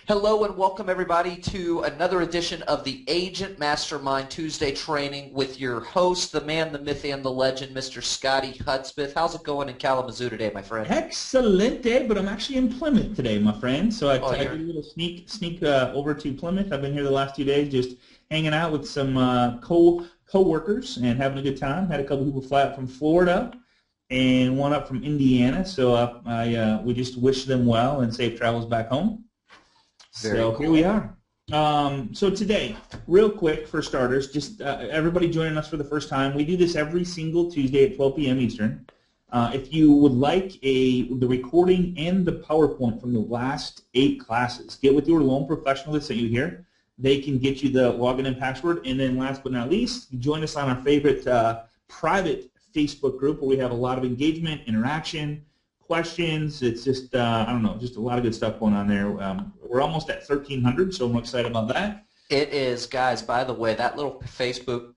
Hello and welcome everybody to another edition of the Agent Mastermind Tuesday training with your host, the man, the myth, and the legend, Mr. Scotty Hudspeth. How's it going in Kalamazoo today, my friend? Excellent day, but I'm actually in Plymouth today, my friend. So I did a you're little sneak over to Plymouth. I've been here the last 2 days just hanging out with some co-workers and having a good time. Had a couple people fly up from Florida and one up from Indiana. So we just wish them well and safe travels back home. Very So cool. here we are. So today, real quick for starters, just everybody joining us for the first time, we do this every single Tuesday at 12 p.m. Eastern. If you would like the recording and the PowerPoint from the last 8 classes, get with your loan professional that sent you here. They can get you the login and password. And then last but not least, join us on our favorite private Facebook group where we have a lot of engagement, interaction, questions. It's just, I don't know, just a lot of good stuff going on there. We're almost at 1,300, so I'm excited about that. It is, guys, by the way, that little Facebook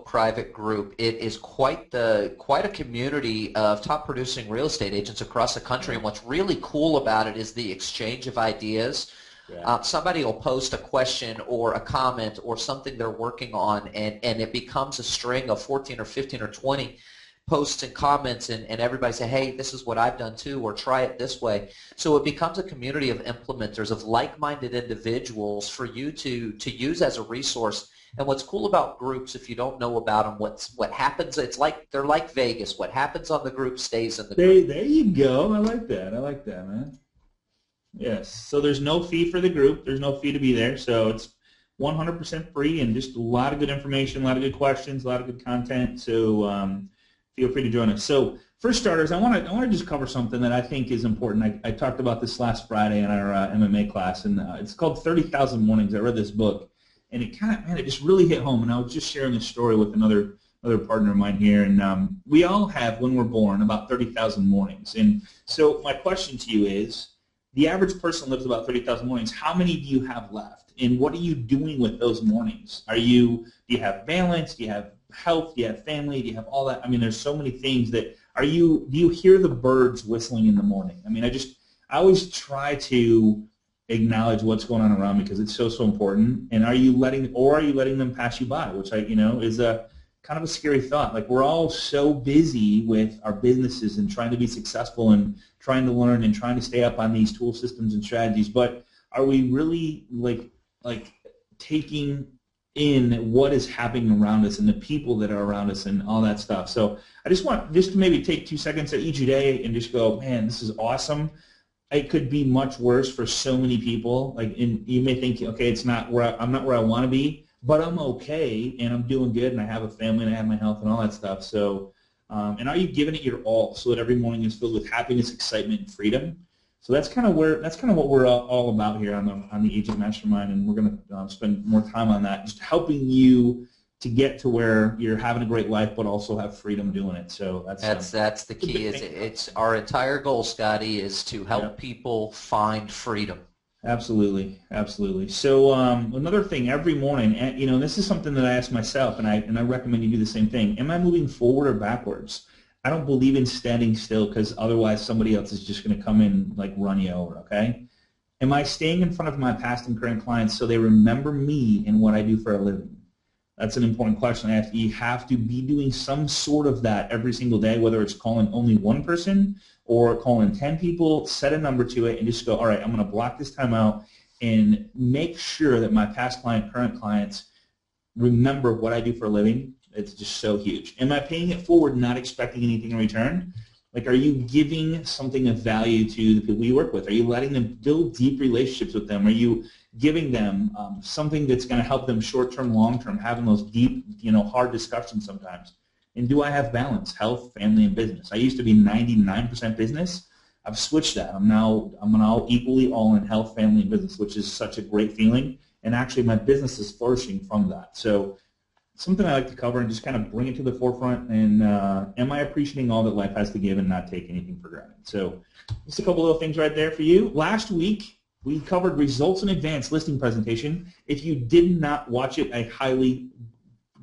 private group, it is quite a community of top producing real estate agents across the country. And what's really cool about it is the exchange of ideas. Yeah. Somebody will post a question or a comment or something they're working on, and it becomes a string of 14 or 15 or 20 posts and comments, and everybody say, hey, this is what I've done too, or try it this way. So it becomes a community of implementers, of like-minded individuals for you to use as a resource. And what's cool about groups, if you don't know about them, what happens, they're like Vegas. What happens on the group stays in the group. There you go. I like that, man. Yes. So there's no fee for the group. There's no fee to be there. So it's 100% free and just a lot of good information, a lot of good questions, a lot of good content. So feel free to join us. So for starters, I want to just cover something that I think is important. I talked about this last Friday in our MMA class, and it's called 30,000 Mornings. I read this book, and it just really hit home. And I was just sharing this story with another partner of mine here, and we all have, when we're born, about 30,000 mornings. And so my question to you is, the average person lives about 30,000 mornings. How many do you have left? And what are you doing with those mornings? Do you have balance? Do you have health? Do you have family? Do you have all that? I mean, there's so many things that do you hear the birds whistling in the morning? I mean, I always try to acknowledge what's going on around me because it's so important. And are you letting them pass you by, which is a kind of a scary thought. Like, we're all so busy with our businesses and trying to be successful and trying to learn and trying to stay up on these tool systems and strategies, but are we really like taking in what is happening around us and the people that are around us and all that stuff? So I just want to maybe take 2 seconds each day and just go, man, this is awesome. It could be much worse for so many people. And you may think, okay, I'm not where I want to be, but I'm okay and I'm doing good and I have a family and I have my health and all that stuff. So, and are you giving it your all so that every morning is filled with happiness, excitement, and freedom? So that's kind of what we're all about here on the Agent Mastermind, and we're going to spend more time on that, just helping you to get to where you're having a great life, but also have freedom doing it. So that's the key. It's our entire goal, Scotty, is to help people find freedom. Absolutely, absolutely. So another thing, every morning, this is something that I ask myself, and I recommend you do the same thing. Am I moving forward or backwards? I don't believe in standing still because otherwise somebody else is just going to come in like run you over, okay? Am I staying in front of my past and current clients so they remember me and what I do for a living? That's an important question. You have to be doing some sort of that every single day, whether it's calling only one person or calling 10 people, set a number to it, and just go, all right, I'm going to block this time out and make sure that my past client, current clients remember what I do for a living. It's just so huge. Am I paying it forward, not expecting anything in return? Like, are you giving something of value to the people you work with? Are you letting them build deep relationships with them? Are you giving them something that's going to help them short-term, long-term, having those deep, hard discussions sometimes? And do I have balance, health, family, and business? I used to be 99% business. I've switched that. I'm now equally all in health, family, and business, which is such a great feeling. And actually, my business is flourishing from that. So something I like to cover and just kind of bring it to the forefront. And am I appreciating all that life has to give and not take anything for granted? So just a couple little things right there for you. Last week, we covered results in advanced listing presentation. If you did not watch it, I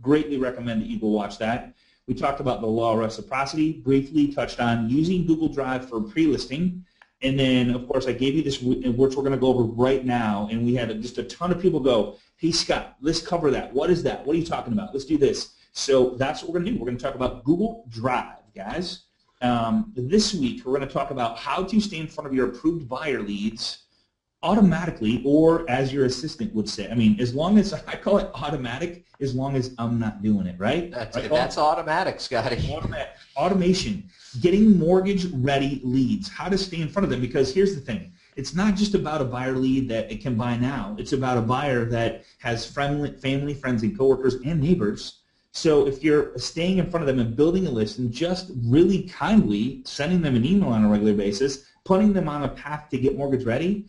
greatly recommend that you go watch that. We talked about the law of reciprocity, briefly touched on using Google Drive for pre-listing, And then, of course, I gave you this, which we're going to go over right now, and we had just a ton of people go, hey, Scott, let's cover that. What is that? What are you talking about? Let's do this. So that's what we're going to do. We're going to talk about Google Drive, guys. This week, we're going to talk about how to stay in front of your approved buyer leads automatically, or as your assistant would say. I mean, as long as, I call it automatic, as long as I'm not doing it, right? That's automatic, Scotty. Automation, getting mortgage-ready leads, how to stay in front of them, because here's the thing. It's not just about a buyer lead that it can buy now. It's about a buyer that has family, friends, and coworkers and neighbors. So if you're staying in front of them and building a list and just really kindly sending them an email on a regular basis, putting them on a path to get mortgage ready,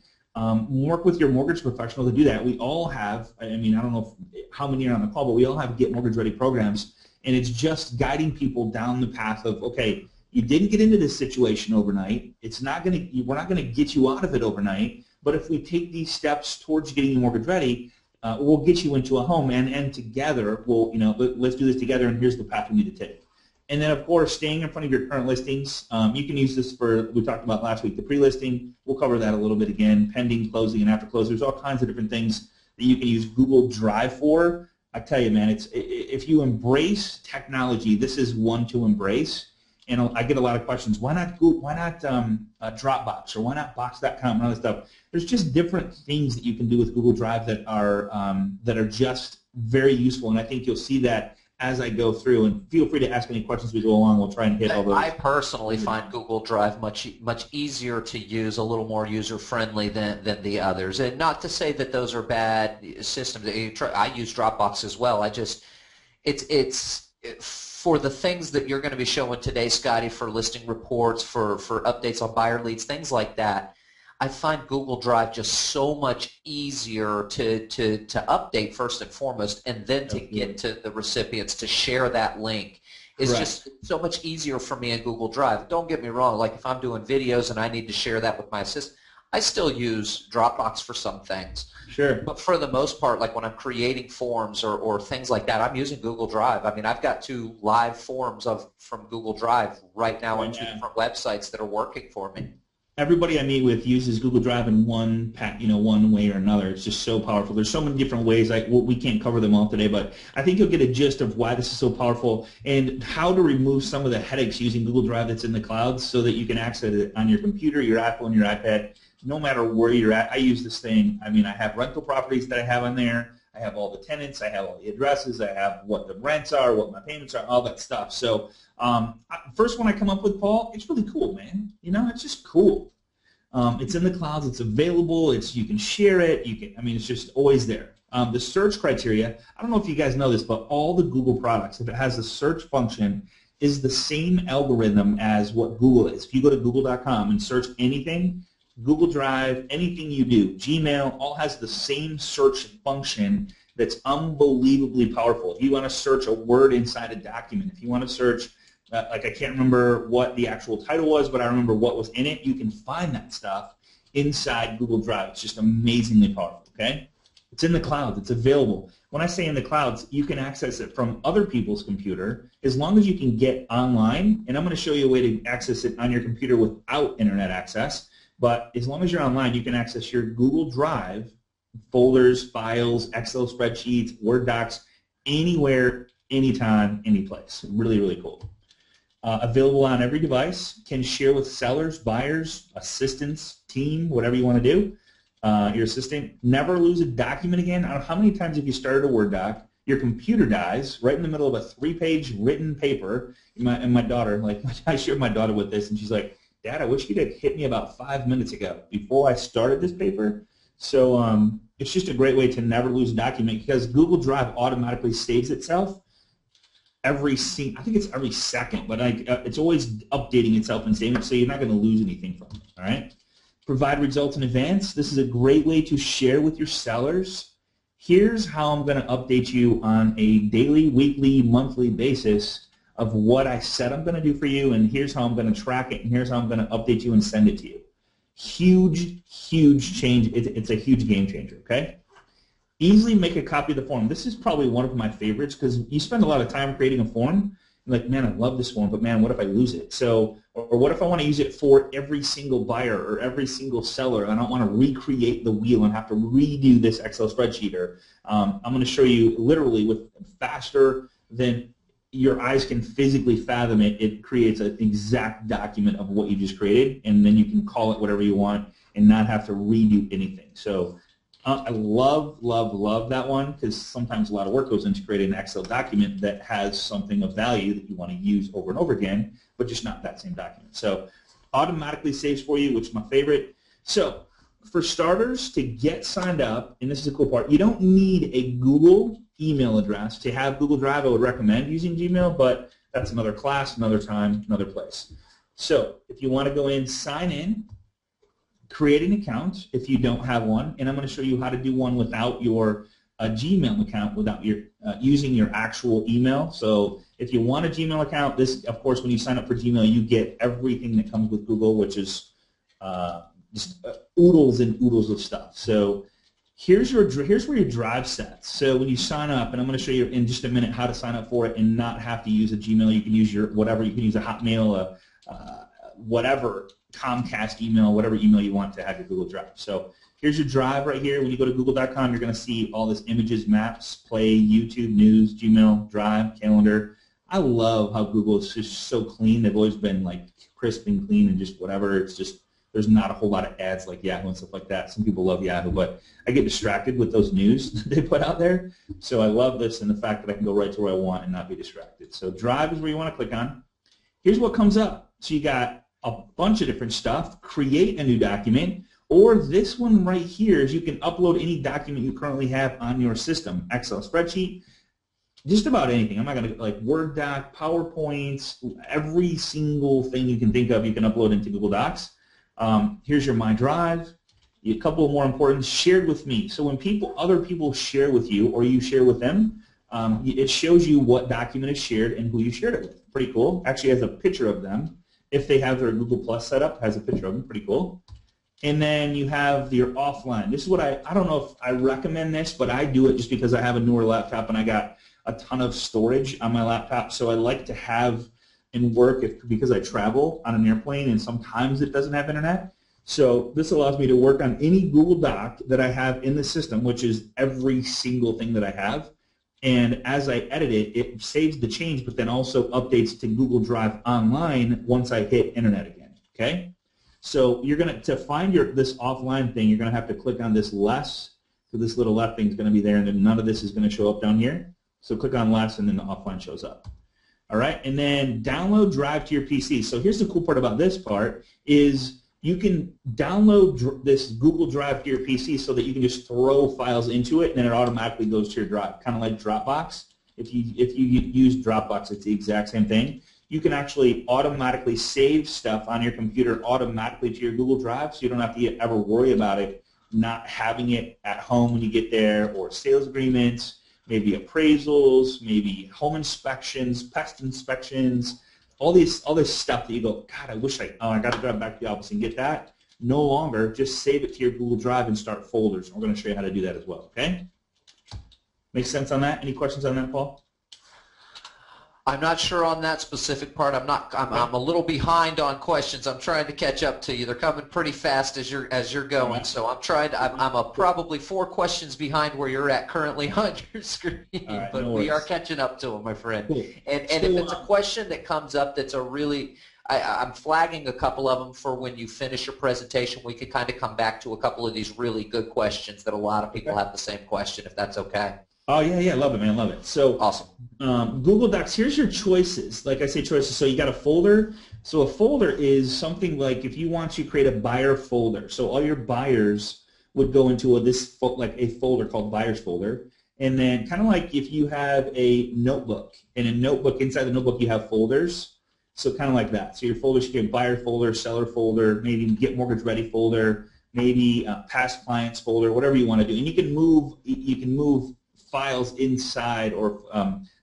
work with your mortgage professional to do that. We all have, I mean, I don't know how many are on the call, but we all have Get Mortgage Ready programs, and it's just guiding people down the path of, okay, you didn't get into this situation overnight. We're not going to get you out of it overnight, but if we take these steps towards getting you mortgage ready, we'll get you into a home, and together, let's do this together, and here's the path we need to take. And then, of course, staying in front of your current listings. You can use this for, we talked about last week, the pre-listing. We'll cover that a little bit again, pending, closing, and after close. There's all kinds of different things that you can use Google Drive for. I tell you, man, if you embrace technology, this is one to embrace. And I get a lot of questions. Why not Google, why not Dropbox, or why not Box.com and all that stuff? There's just different things that you can do with Google Drive that are just very useful, and I think you'll see that as I go through, and feel free to ask any questions as we go along. We'll try and hit all those. I personally find Google Drive much easier to use, a little more user-friendly than the others. And not to say that those are bad systems. I use Dropbox as well. It's for the things that you're going to be showing today, Scotty, for listing reports, for updates on buyer leads, things like that. I find Google Drive just so much easier to update first and foremost, and then to get to the recipients to share that link. It's just so much easier for me in Google Drive. Don't get me wrong, like if I'm doing videos and I need to share that with my assistant, I still use Dropbox for some things. Sure. But for the most part, like when I'm creating forms or things like that, I'm using Google Drive. I mean, I've got 2 live forms from Google Drive right now on 2 different websites that are working for me. Everybody I meet with uses Google Drive in one way or another. It's just so powerful. There's so many different ways. We can't cover them all today, but I think you'll get a gist of why this is so powerful and how to remove some of the headaches using Google Drive that's in the cloud so that you can access it on your computer, your iPhone, your iPad, no matter where you're at. I use this thing. I mean, I have rental properties that I have on there. I have all the tenants. I have all the addresses. I have what the rents are, what my payments are, all that stuff. So first one I come up with, Paul, it's really cool, man. It's just cool. It's in the clouds. It's available. You can share it. It's just always there. The search criteria, I don't know if you guys know this, but all the Google products, if it has a search function, is the same algorithm as what Google is. If you go to google.com and search anything, Google Drive, anything you do, Gmail, all has the same search function that's unbelievably powerful. If you want to search a word inside a document, if you want to search, I can't remember what the actual title was, but I remember what was in it, you can find that stuff inside Google Drive. It's just amazingly powerful, okay? It's in the clouds. It's available. When I say in the clouds, you can access it from other people's computer as long as you can get online, and I'm going to show you a way to access it on your computer without internet access. But as long as you're online, you can access your Google Drive folders, files, Excel spreadsheets, Word docs, anywhere, anytime, any place. Really, really cool. Available on every device. Can share with sellers, buyers, assistants, team, whatever you want to do. Your assistant. Never lose a document again. I don't know how many times have you started a Word doc, your computer dies right in the middle of a 3-page written paper, and my daughter, I shared my daughter with this, and she's like, Dad, I wish you'd have hit me about 5 minutes ago before I started this paper. So it's just a great way to never lose a document because Google Drive automatically saves itself I think it's every second, but it's always updating itself and saving it, so you're not going to lose anything from it. All right. Provide results in advance. This is a great way to share with your sellers. Here's how I'm going to update you on a daily, weekly, monthly basis of what I said I'm going to do for you, and here's how I'm going to track it, and here's how I'm going to update you and send it to you. Huge, huge change. It's a huge game changer, okay? Easily make a copy of the form. This is probably one of my favorites because you spend a lot of time creating a form, and like, man, I love this form, but man, what if I lose it? So, or what if I want to use it for every single buyer or every single seller? I don't want to recreate the wheel and have to redo this Excel spreadsheet. Or I'm going to show you literally with faster than your eyes can physically fathom it. It creates an exact document of what you just created, and then you can call it whatever you want and not have to redo anything. So I love, love, love that one, because sometimes a lot of work goes into creating an Excel document that has something of value that you want to use over and over again, but just not that same document. So automatically saves for you, which is my favorite. So for starters, to get signed up, and this is the cool part, you don't need a Google email address to have Google Drive. I would recommend using Gmail, but that's another class, another time, another place. So if you want to go in, sign in, create an account if you don't have one, and I'm going to show you how to do one without your Gmail account, without your using your actual email. So if you want a Gmail account, this, of course, when you sign up for Gmail, you get everything that comes with Google, which is just oodles and oodles of stuff. So here's where your Drive sets. So when you sign up, and I'm going to show you in just a minute how to sign up for it and not have to use a Gmail. You can use your whatever. You can use a Hotmail, whatever, Comcast email, whatever email you want to have your Google Drive. So here's your Drive right here. When you go to google.com, you're going to see all this images, maps, play, YouTube, news, Gmail, Drive, calendar. I love how Google is just so clean. They've always been like crisp and clean and just whatever. It's just, there's not a whole lot of ads like Yahoo and stuff like that. Some people love Yahoo, but I get distracted with those news that they put out there. So I love this and the fact that I can go right to where I want and not be distracted. So Drive is where you want to click on. Here's what comes up. So you got a bunch of different stuff. Create a new document, or this one right here is you can upload any document you currently have on your system. Excel spreadsheet, just about anything. I'm not going to, like, Word doc, PowerPoints, every single thing you can think of you can upload into Google Docs. Here's your My Drive. A couple of more important, shared with me. So when other people share with you or you share with them, it shows you what document is shared and who you shared it with. Pretty cool. Actually has a picture of them. If they have their Google Plus set up, has a picture of them. Pretty cool. And then you have your offline. This is what I don't know if I recommend this, but I do it just because I have a newer laptop and I got a ton of storage on my laptop. So I like to have and work because I travel on an airplane and sometimes it doesn't have internet. So this allows me to work on any Google Doc that I have in the system, which is every single thing that I have. And as I edit it, it saves the change, but then also updates to Google Drive Online once I hit internet again. Okay? So you're going to find this offline thing, you're going to have to click on this less. So this little left thing is going to be there, and then none of this is going to show up down here. So click on less, and then the offline shows up. All right, and then download Drive to your PC. So here's the cool part about this part is you can download this Google Drive to your PC so that you can just throw files into it, and then it automatically goes to your Drive, kind of like Dropbox. If you use Dropbox, it's the exact same thing. You can actually automatically save stuff on your computer automatically to your Google Drive, so you don't have to ever worry about it not having it at home when you get there, or sales agreements, maybe appraisals, maybe home inspections, pest inspections, all this stuff that you go, God, I wish I got to drive back to the office and get that. No longer, just save it to your Google Drive and start folders. We're going to show you how to do that as well, okay? Make sense on that? Any questions on that, Paul? I'm not sure on that specific part. I'm a little behind on questions. I'm trying to catch up to you. They're coming pretty fast as you're going. Right. So I'm probably 4 questions behind where you're at currently on your screen. Right, but we are catching up to them, my friend. Cool. And if it's a question that comes up that's a really I'm flagging a couple of them for when you finish your presentation. We could kind of come back to a couple of these really good questions that a lot of people have the same question, if that's okay. Oh, yeah, love it, man, love it. So awesome. Google Docs, here's your choices. Like I say, choices. So you got a folder. So a folder is something like if you want to create a buyer folder. So all your buyers would go into like a folder called buyers folder. And then kind of like if you have a notebook, and a notebook, inside the notebook you have folders. So kind of like that. So your folders, you get buyer folder, seller folder, maybe get mortgage ready folder, maybe past clients folder, whatever you want to do. And you can move files inside or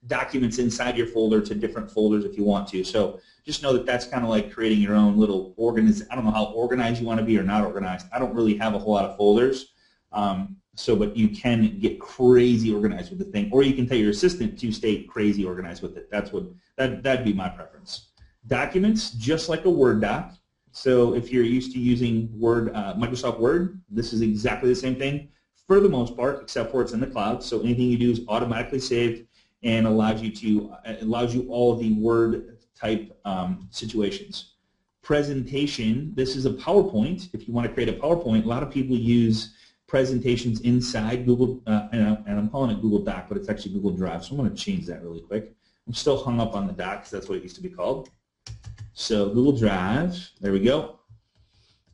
documents inside your folder to different folders if you want to. So just know that that's kind of like creating your own little I don't know how organized you want to be or not organized. I don't really have a whole lot of folders. But you can get crazy organized with the thing, or you can tell your assistant to stay crazy organized with it. That'd be my preference. Documents, just like a Word doc. So if you're used to using Word, Microsoft Word, this is exactly the same thing for the most part, except for it's in the cloud. So anything you do is automatically saved and allows you all of the Word type situations. Presentation, this is a PowerPoint. If you want to create a PowerPoint, a lot of people use presentations inside Google, and I'm calling it Google Doc, but it's actually Google Drive. So I'm going to change that really quick. I'm still hung up on the Doc because that's what it used to be called. So Google Drive, there we go.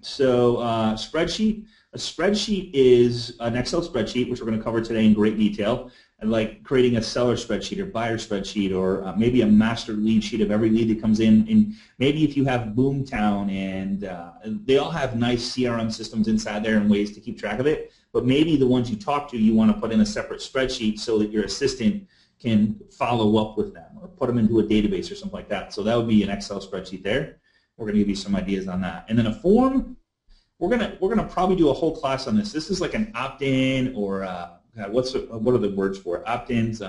So spreadsheet. A spreadsheet is an Excel spreadsheet, which we're going to cover today in great detail, and like creating a seller spreadsheet or buyer spreadsheet, or maybe a master lead sheet of every lead that comes in. And maybe if you have Boomtown, and they all have nice CRM systems inside there and ways to keep track of it, but maybe the ones you talk to, you want to put in a separate spreadsheet so that your assistant can follow up with them or put them into a database or something like that. So that would be an Excel spreadsheet there. We're going to give you some ideas on that. And then a form, we're gonna probably do a whole class on this. This is like an opt-in, or God, what are the words for it? Opt-ins,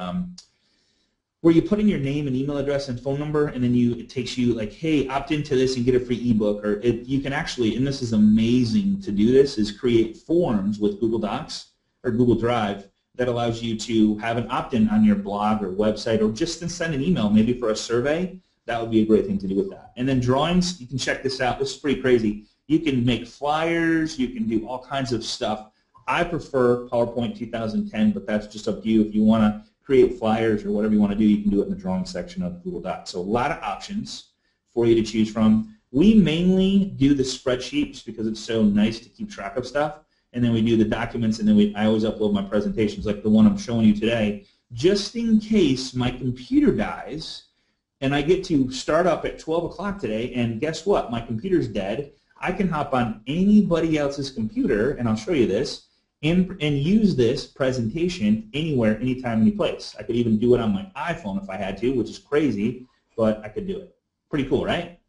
where you put in your name and email address and phone number, and then it takes you like, hey, opt into this and get a free ebook. Or you can actually, and this is amazing to do this, is create forms with Google Docs or Google Drive that allows you to have an opt-in on your blog or website, or just to send an email maybe for a survey. That would be a great thing to do with that. And then drawings, you can check this out. This is pretty crazy. You can make flyers. You can do all kinds of stuff. I prefer PowerPoint 2010, but that's just up to you. If you want to create flyers or whatever you want to do, you can do it in the drawing section of Google Docs. So a lot of options for you to choose from. We mainly do the spreadsheet just because it's so nice to keep track of stuff. And then we do the documents, and then I always upload my presentations like the one I'm showing you today, just in case my computer dies and I get to start up at 12 o'clock today, and guess what? My computer's dead. I can hop on anybody else's computer, and I'll show you this, and use this presentation anywhere, anytime, any place. I could even do it on my iPhone if I had to, which is crazy, but I could do it. Pretty cool, right?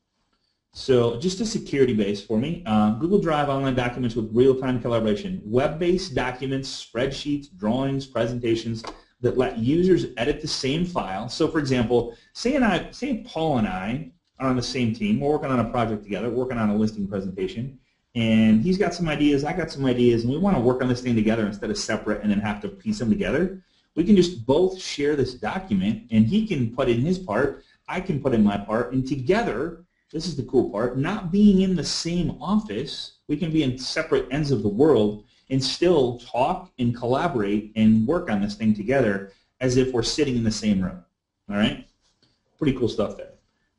So just a security base for me. Google Drive online documents with real-time collaboration. Web-based documents, spreadsheets, drawings, presentations that let users edit the same file. So for example, say Paul and I are on the same team. We're working on a project together, working on a listing presentation, and he's got some ideas, I got some ideas, and we want to work on this thing together instead of separate and then have to piece them together. We can just both share this document, and he can put in his part, I can put in my part, and together, this is the cool part, not being in the same office, we can be in separate ends of the world and still talk and collaborate and work on this thing together as if we're sitting in the same room. All right? Pretty cool stuff there.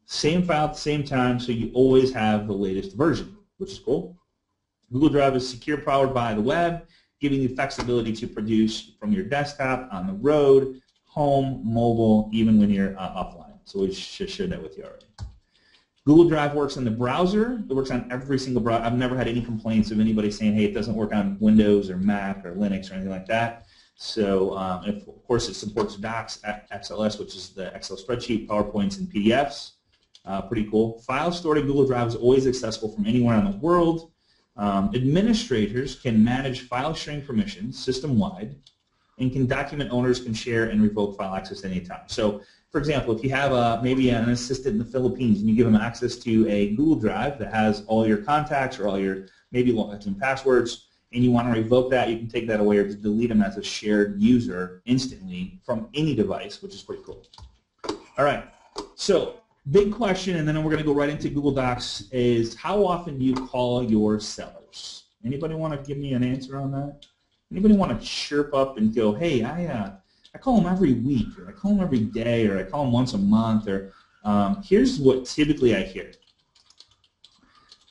Same file at the same time, so you always have the latest version, which is cool. Google Drive is secure, powered by the web, giving you flexibility to produce from your desktop, on the road, home, mobile, even when you're offline. So we should share that with you already. Google Drive works in the browser. It works on every single browser. I've never had any complaints of anybody saying, hey, it doesn't work on Windows or Mac or Linux or anything like that. So, of course, it supports Docs, XLS, which is the Excel spreadsheet, PowerPoints, and PDFs. Pretty cool. Files stored in Google Drive is always accessible from anywhere in the world. Administrators can manage file sharing permissions system-wide, and document owners can share and revoke file access at any time. So, for example, if you have maybe an assistant in the Philippines and you give them access to a Google Drive that has all your contacts or all your maybe logins and passwords, and you want to revoke that, you can take that away or just delete them as a shared user instantly from any device, which is pretty cool. All right, so big question, and then we're going to go right into Google Docs, is how often do you call your sellers? Anybody want to give me an answer on that? Anybody want to chirp up and go, hey, I call them every week, or I call them every day, or I call them once a month, or here's what typically I hear.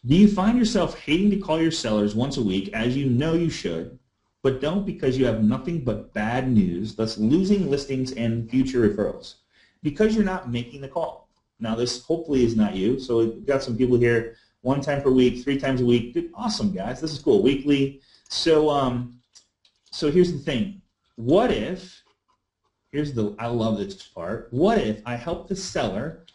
Do you find yourself hating to call your sellers once a week, as you know you should, but don't because you have nothing but bad news, thus losing listings and future referrals? Because you're not making the call. Now, this hopefully is not you. So we've got some people here 1 time per week, 3 times a week. Good, awesome, guys. This is cool. Weekly. So, so here's the thing. What if, I love this part. What if I help the seller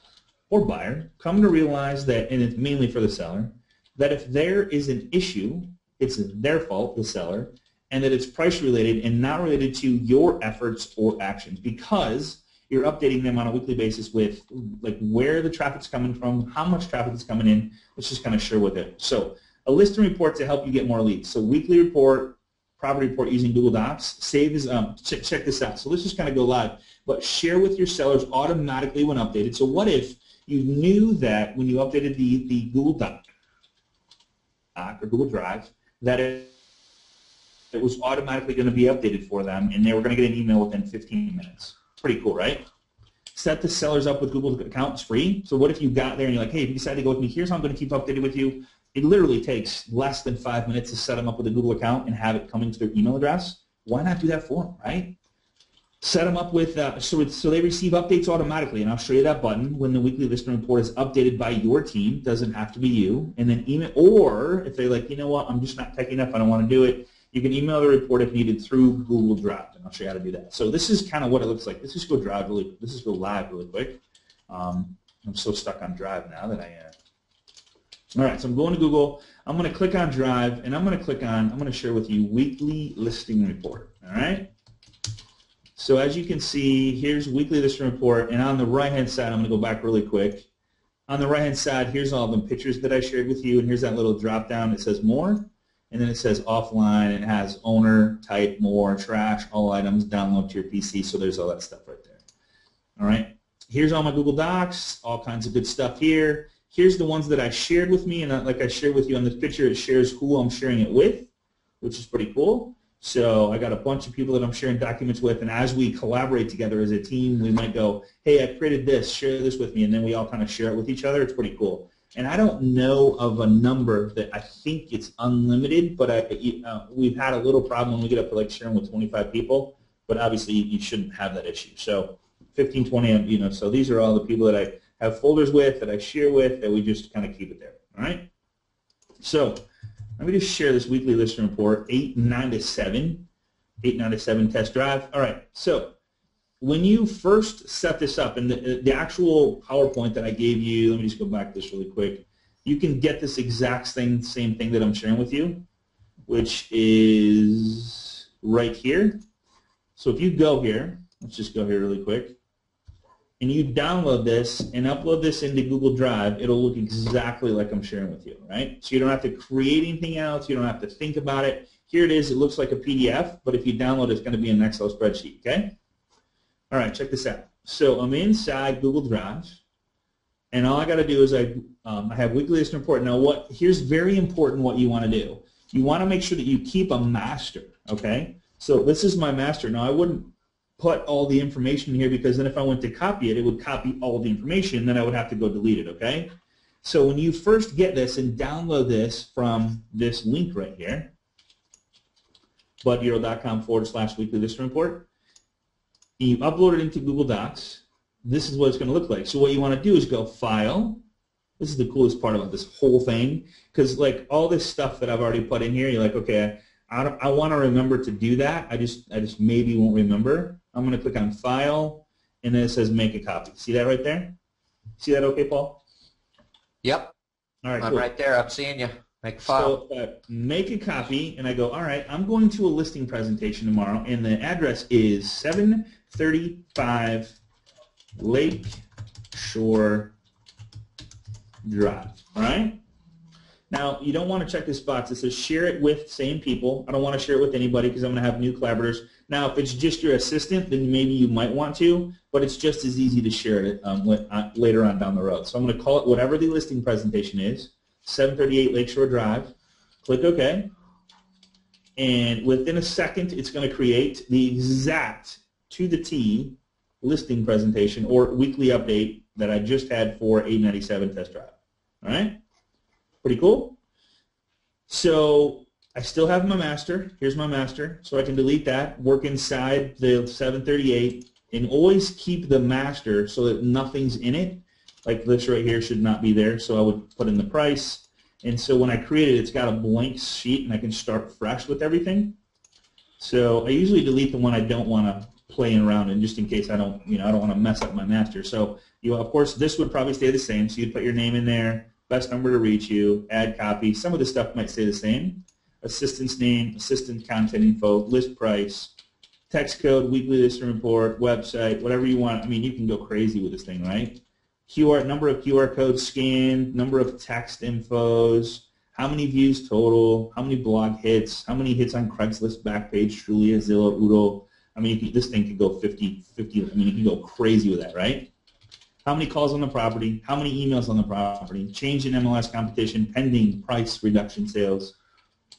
or buyer come to realize that, and it's mainly for the seller, that if there is an issue, it's their fault, the seller, and that it's price related and not related to your efforts or actions, because you're updating them on a weekly basis with like where the traffic's coming from, how much traffic is coming in. Let's just kind of share with it. So a listing report to help you get more leads. So weekly report, property report using Google Docs. Save is check this out. So let's just kind of go live, but share with your sellers automatically when updated. So what if you knew that when you updated the Google Doc or Google Drive that it was automatically going to be updated for them, and they were going to get an email within 15 minutes. Pretty cool, right? Set the sellers up with Google accounts free. So what if you got there and you're like, hey, if you decide to go with me, here's how I'm going to keep updated with you. It literally takes less than 5 minutes to set them up with a Google account and have it coming to their email address. Why not do that for them, right? Set them up with so they receive updates automatically, and I'll show you that button when the weekly listing report is updated by your team. Doesn't have to be you. And then email, or if they're like, you know what, I'm just not techy enough, I don't want to do it, you can email the report if needed through Google Drive, and I'll show you how to do that. So this is kind of what it looks like. Let's just go live really quick. I'm so stuck on Drive now that I am. All right, so I'm going to Google. I'm going to click on Drive, and I'm going to share with you weekly listing report. All right. So as you can see, here's weekly listing report, and on the right-hand side, I'm going to go back really quick. On the right-hand side, here's all the pictures that I shared with you, and here's that little drop-down. It says more, and then it says offline, and it has owner, type, more, trash, all items, download to your PC, so there's all that stuff right there. All right. Here's all my Google Docs, all kinds of good stuff here. Here's the ones that I shared with me, and like I shared with you on this picture, it shares who I'm sharing it with, which is pretty cool. So I got a bunch of people that I'm sharing documents with, and as we collaborate together as a team, we might go, hey, I created this, share this with me, and then we all kind of share it with each other. It's pretty cool. And I don't know of a number that I think it's unlimited, but we've had a little problem when we get up to like sharing with 25 people, but obviously you shouldn't have that issue. So 15, 20, so these are all the people that I have folders with, that I share with, that we just kind of keep it there. All right? So let me just share this weekly listing report, 897 test drive. All right, so when you first set this up, and the actual PowerPoint that I gave you, let me just go back to this really quick. You can get this exact same thing that I'm sharing with you, which is right here. So if you go here, let's just go here really quick, and you download this and upload this into Google Drive, it'll look exactly like I'm sharing with you, right? So you don't have to create anything else. You don't have to think about it. Here it is. It looks like a PDF, but if you download it, it's going to be an Excel spreadsheet, okay? All right, check this out. So I'm inside Google Drive, and all I got to do is I have weekly listing report. Now, here's very important what you want to do. You want to make sure that you keep a master, okay? So this is my master. Now, I wouldn't put all the information here, because then if I went to copy it, it would copy all the information, then I would have to go delete it, okay? So when you first get this and download this from this link right here, budbureau.com/weekly listing report, and you upload it into Google Docs, this is what it's going to look like. So what you want to do is go File. This is the coolest part about this whole thing, because like all this stuff that I've already put in here, you're like, okay, I want to remember to do that. I just maybe won't remember. I'm going to click on File, and then it says Make a Copy. See that right there? See that okay, Paul? Yep. All right, I'm cool. right there. I'm seeing you. Make a file. So make a copy, and I go, all right, I'm going to a listing presentation tomorrow, and the address is 735 Lake Shore Drive. All right? Now, you don't want to check this box. It says share it with same people. I don't want to share it with anybody because I'm going to have new collaborators. Now, if it's just your assistant, then maybe you might want to, but it's just as easy to share it later on down the road. So I'm going to call it whatever the listing presentation is, 738 Lakeshore Drive. Click OK. And within a second, it's going to create the exact, to the T, listing presentation or weekly update that I just had for 897 test drive. All right? Pretty cool. So I still have my master. Here's my master. So I can delete that, work inside the 738, and always keep the master so that nothing's in it. Like this right here should not be there, so I would put in the price. And so when I create it, it's got a blank sheet, and I can start fresh with everything. So I usually delete the one I don't want to play around in, just in case I don't want to mess up my master. So of course, this would probably stay the same. So you'd put your name in there, best number to reach you, add copy. Some of the stuff might stay the same. assistant's name, assistant contact info, list price, text code, weekly listing report, website, whatever you want. I mean, you can go crazy with this thing, right? Number of QR codes scanned, number of text infos, how many views total, how many blog hits, how many hits on Craigslist, Backpage, Trulia, Zillow, Oodle. I mean, this thing could go 50. I mean, you can go crazy with that, right? How many calls on the property, how many emails on the property, change in MLS competition, pending price reduction sales,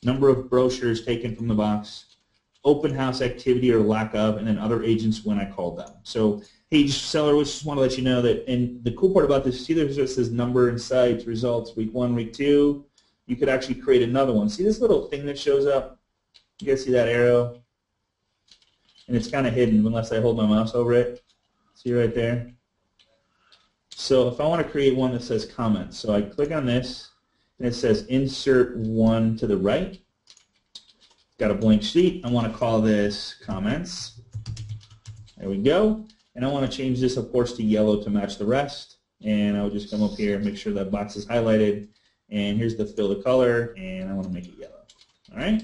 number of brochures taken from the box, open house activity or lack of, and then other agents when I called them. So, hey, seller, we just want to let you know that, and the cool part about this, see there's just this number and sites, results, week 1, week 2. You could actually create another one. See this little thing that shows up? You guys see that arrow? And it's kind of hidden unless I hold my mouse over it. See right there? So if I want to create one that says comments, so I click on this, and it says insert one to the right. Got a blank sheet. I want to call this comments. There we go. And I want to change this, of course, to yellow to match the rest. And I'll just come up here and make sure that box is highlighted. And here's the fill the color, and I want to make it yellow. All right?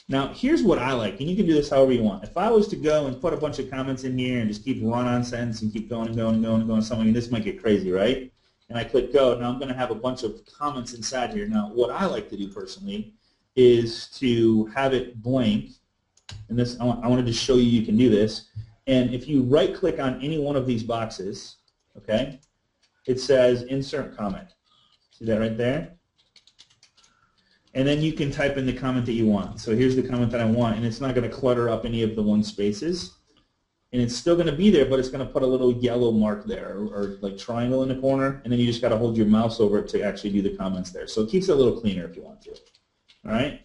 Now, here's what I like, and you can do this however you want. If I was to go and put a bunch of comments in here and just keep run-on sentence and keep going and going and going and going, something, this might get crazy, right? And I click go. Now I'm going to have a bunch of comments inside here. Now, what I like to do personally is to have it blank, and this I wanted to show you can do this. And if you right-click on any one of these boxes, okay, it says insert comment. See that right there? And then you can type in the comment that you want. So here's the comment that I want, and it's not going to clutter up any of the one spaces. And it's still going to be there, but it's going to put a little yellow mark there, or like triangle in the corner, and then you just got to hold your mouse over it to actually do the comments there. So it keeps it a little cleaner if you want to. All right?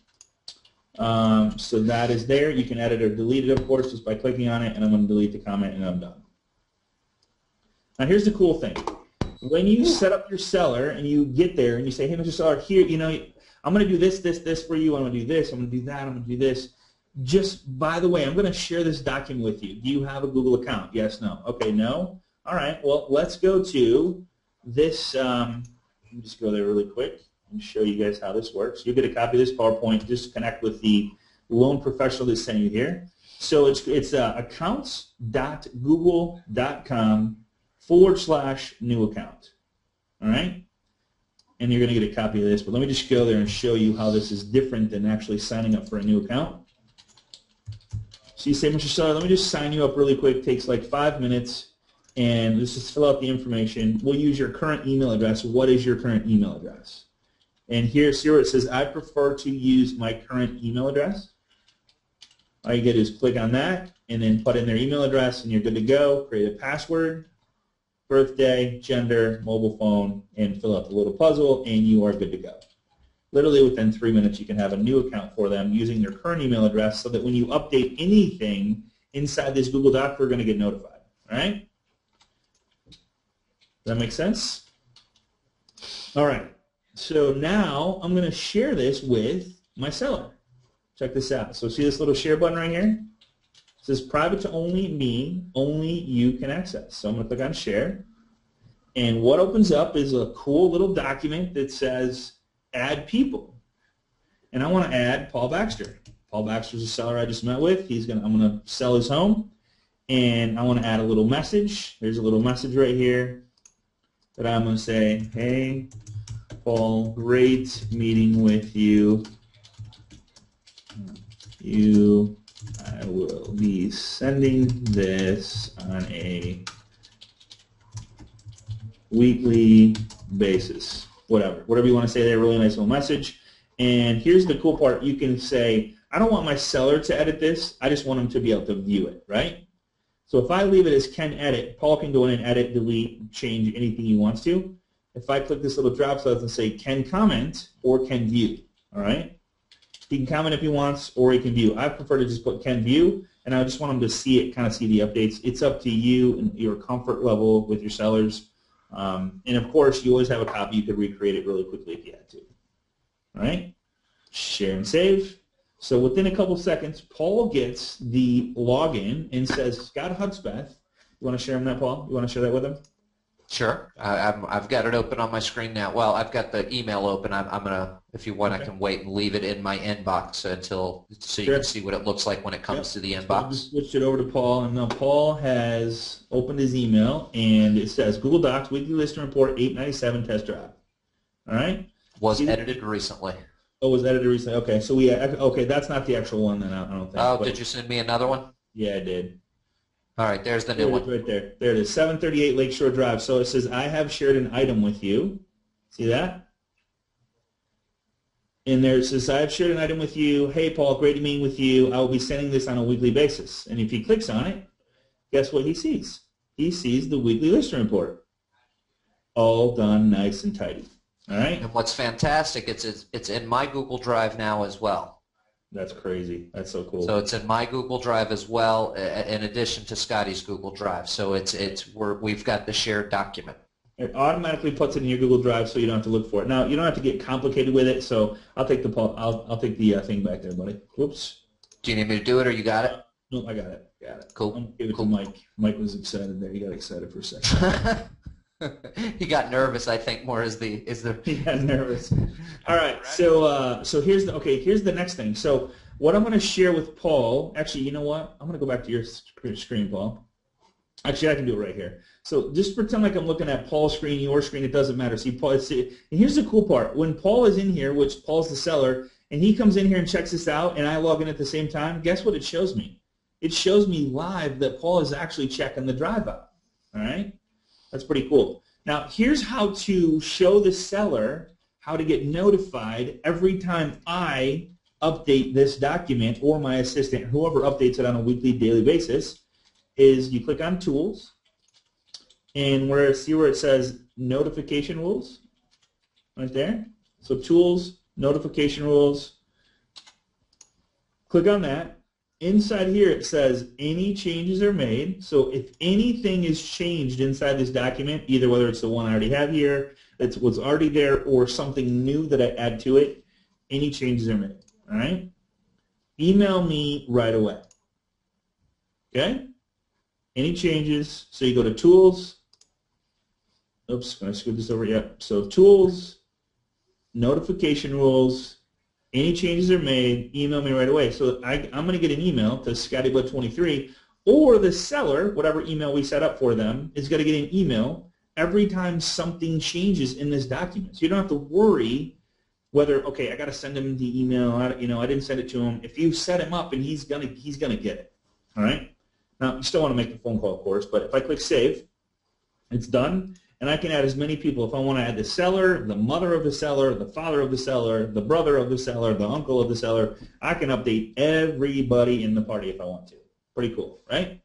So that is there. You can edit or delete it, of course, just by clicking on it, and I'm going to delete the comment, and I'm done. Now here's the cool thing. When you set up your seller and you get there and you say, hey, Mr. Seller, here, you know, I'm going to do this, this, this for you. I'm going to do this. I'm going to do that. I'm going to do this. Just, by the way, I'm going to share this document with you. Do you have a Google account? Yes, no. Okay, no. All right, well, let's go to this. Let me just go there really quick and show you guys how this works. You'll get a copy of this PowerPoint. Just connect with the loan professional that's sent you here. So it's accounts.google.com/new account. All right? And you're going to get a copy of this. But let me just go there and show you how this is different than actually signing up for a new account. So you say, Mr. Seller, let me just sign you up really quick. It takes like 5 minutes. And let's just fill out the information. We'll use your current email address. What is your current email address? And here, see where it says, I prefer to use my current email address. All you get is click on that and then put in their email address, and you're good to go. Create a password, birthday, gender, mobile phone, and fill out the little puzzle, and you are good to go. Literally within 3 minutes, you can have a new account for them using their current email address, so that when you update anything inside this Google Doc, they're going to get notified. All right? Does that make sense? All right. So now I'm going to share this with my seller. Check this out. So see this little share button right here? It says private to only me, only you can access. So I'm going to click on share. And what opens up is a cool little document that says add people. And I want to add Paul Baxter. Paul Baxter is a seller I just met with. I'm going to sell his home. And I want to add a little message. There's a little message right here that I'm going to say, hey, Paul, great meeting with you. I will be sending this on a weekly basis. Whatever you want to say there, really nice little message. And here's the cool part. You can say, I don't want my seller to edit this. I just want him to be able to view it, right? So if I leave it as can edit, Paul can go in and edit, delete, change anything he wants to. If I click this little drop down and say can comment or can view, all right? He can comment if he wants, or he can view. I prefer to just put can view, and I just want him to see it, kind of see the updates. It's up to you and your comfort level with your sellers. And of course, you always have a copy. You could recreate it really quickly if you had to. All right? Share and save. So within a couple seconds, Paul gets the login and says, Scott Hudspeth. You want to share him that, Paul? You want to share that with him? Sure. I've got it open on my screen now. Well, I've got the email open. I'm gonna, if you want, I Okay. can wait and leave it in my inbox until so you Sure. can see what it looks like when it comes Yep. to the So I just inbox. switched it over to Paul, and now Paul has opened his email, and it says Google Docs Weekly Listing Report 897 Test Drive. All right. Was See edited recently. Oh, was edited recently. Okay, so okay, that's not the actual one then. I don't think. Oh, But did you send me another one? yeah, I did. All right, there's the There new it is one. right there. There it is, 738 Lakeshore Drive. So it says, I have shared an item with you. See that? And there it says, I have shared an item with you. Hey, Paul, great meeting with you. I will be sending this on a weekly basis. And if he clicks on it, guess what he sees? He sees the weekly listing report. All done nice and tidy. All right? And what's fantastic, it's in my Google Drive now as well. That's crazy. That's so cool. So it's in my Google Drive as well, in addition to Scotty's Google Drive. So we've got the shared document. It automatically puts it in your Google Drive, so you don't have to look for it. Now you don't have to get complicated with it. So I'll take the thing back there, buddy. Whoops. Do you need me to do it, or you got it? No, I got it. Got it. Cool. I'm gonna give it Cool. to Mike. Mike was excited there. He got excited for a second. He got nervous, I think, more is the He got nervous. All right. So here's the next thing. So what I'm going to share with Paul. Actually, you know what? I'm going to go back to your screen, Paul. Actually, I can do it right here. So just pretend like I'm looking at Paul's screen, your screen. It doesn't matter. See, Paul. And here's the cool part. When Paul is in here, which Paul's the seller, and he comes in here and checks this out, and I log in at the same time, guess what it shows me? It shows me live that Paul is actually checking the drive out. All right? That's pretty cool. Now, here's how to show the seller how to get notified every time I update this document, or my assistant, whoever updates it on a weekly, daily basis, is you click on Tools, and see where it says Notification Rules? Right there. So Tools, Notification Rules. Click on that. Inside here it says any changes are made. So if anything is changed inside this document, either whether it's the one I already have here, that's what's already there, or something new that I add to it, any changes are made. All right? Email me right away. Okay? Any changes, so you go to Tools. Oops, can I scoot this over? Yep. So Tools, Notification Rules. Any changes are made, email me right away. So I'm going to get an email to ScottyBud23, or the seller, whatever email we set up for them, is going to get an email every time something changes in this document. So you don't have to worry whether, okay, I got to send him the email. I didn't send it to him. If you set him up, and he's gonna get it. All right. Now you still want to make the phone call, of course, but if I click Save, it's done. And I can add as many people. If I want to add the seller, the mother of the seller, the father of the seller, the brother of the seller, the uncle of the seller, I can update everybody in the party if I want to. Pretty cool, right?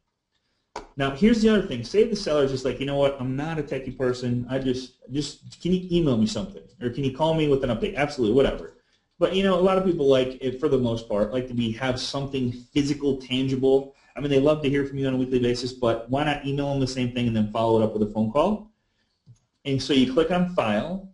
Now, here's the other thing. Say the seller is just like, you know what, I'm not a techie person. I just can you email me something? Or can you call me with an update? Absolutely, whatever. But, a lot of people for the most part, like to have something physical, tangible. I mean, they love to hear from you on a weekly basis, but why not email them the same thing and then follow it up with a phone call? And so you click on File,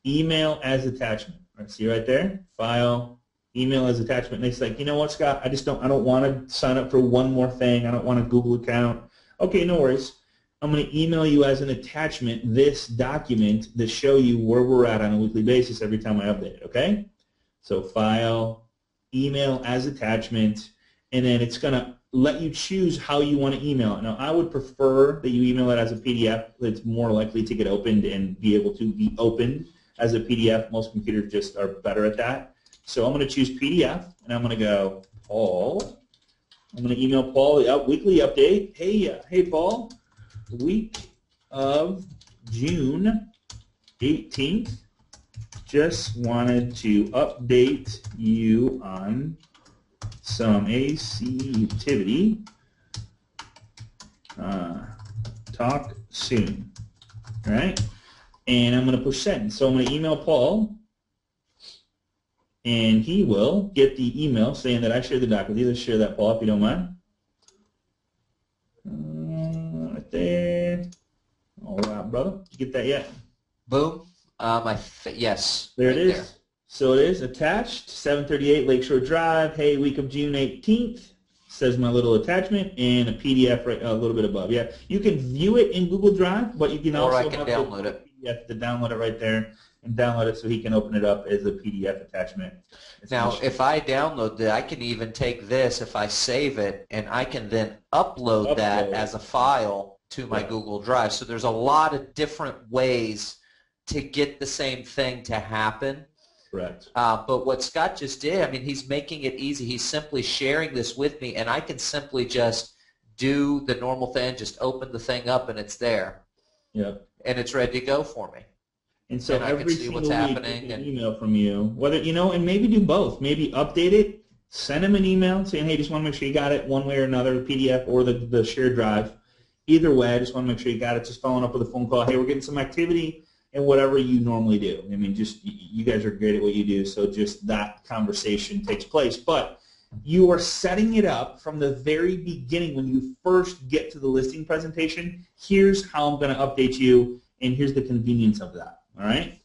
Email as Attachment. Right, see right there? File, Email as Attachment. And it's like, you know what, Scott? I don't want to sign up for one more thing. I don't want a Google account. Okay, no worries. I'm going to email you as an attachment this document to show you where we're at on a weekly basis every time I update it, okay? So File, Email as Attachment, and then it's going to let you choose how you want to email it. Now, I would prefer that you email it as a PDF. That's more likely to get opened and be able to be opened as a PDF. Most computers just are better at that. So I'm going to choose PDF, and I'm going to go, Paul. I'm going to email Paul a weekly update. Hey, Paul, week of June 18th. Just wanted to update you on some AC activity. Talk soon. All right? And I'm going to push send. So I'm going to email Paul, and he will get the email saying that I shared the doc with you. Let's share that, Paul, if you don't mind. Right there. All right, brother. Did you get that yet? Boom. Yes. There right it is. There. So it is attached, 738 Lakeshore Drive. Hey, week of June 18th. says my little attachment, and a PDF right a little bit above. Yeah, you can view it in Google Drive, but you can Or also I can have download the it. PDF to download it right there and download it so he can open it up as a PDF attachment. Now, if I download it, I can even take this, if I save it, and I can then upload that as a file to my Google Drive. So there's a lot of different ways to get the same thing to happen. Correct. But what Scott just did, I mean, he's making it easy. He's simply sharing this with me, and I can simply just do the normal thing, just open the thing up, and it's there. Yep. And it's ready to go for me. And so I every can see single what's week, happening get an email from you, whether and maybe do both. Maybe update it, send him an email saying, "Hey, just want to make sure you got it one way or another, the PDF or the shared drive. Either way, I just want to make sure you got it." Just following up with a phone call. Hey, we're getting some activity, and whatever you normally do. I mean, just you guys are great at what you do, so just that conversation takes place. But you are setting it up from the very beginning when you first get to the listing presentation. Here's how I'm going to update you, and here's the convenience of that. All right?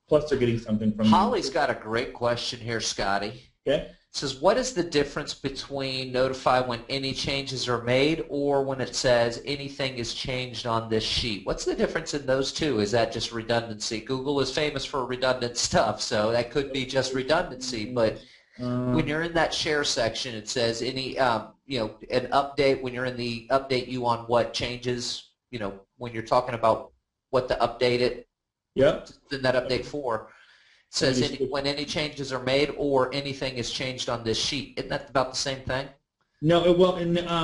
Plus they're getting something from Holly's got a great question here, Scotty. Okay. It says, what is the difference between notify when any changes are made or when it says anything is changed on this sheet? What's the difference in those two? Is that just redundancy? Google is famous for redundant stuff, so that could be just redundancy. But when you're in that share section, it says any, an update. When you're in the update you on what changes, when you're talking about what to update it. Yep. In that update 4, it says when any changes are made or anything is changed on this sheet. Isn't that about the same thing? No, well,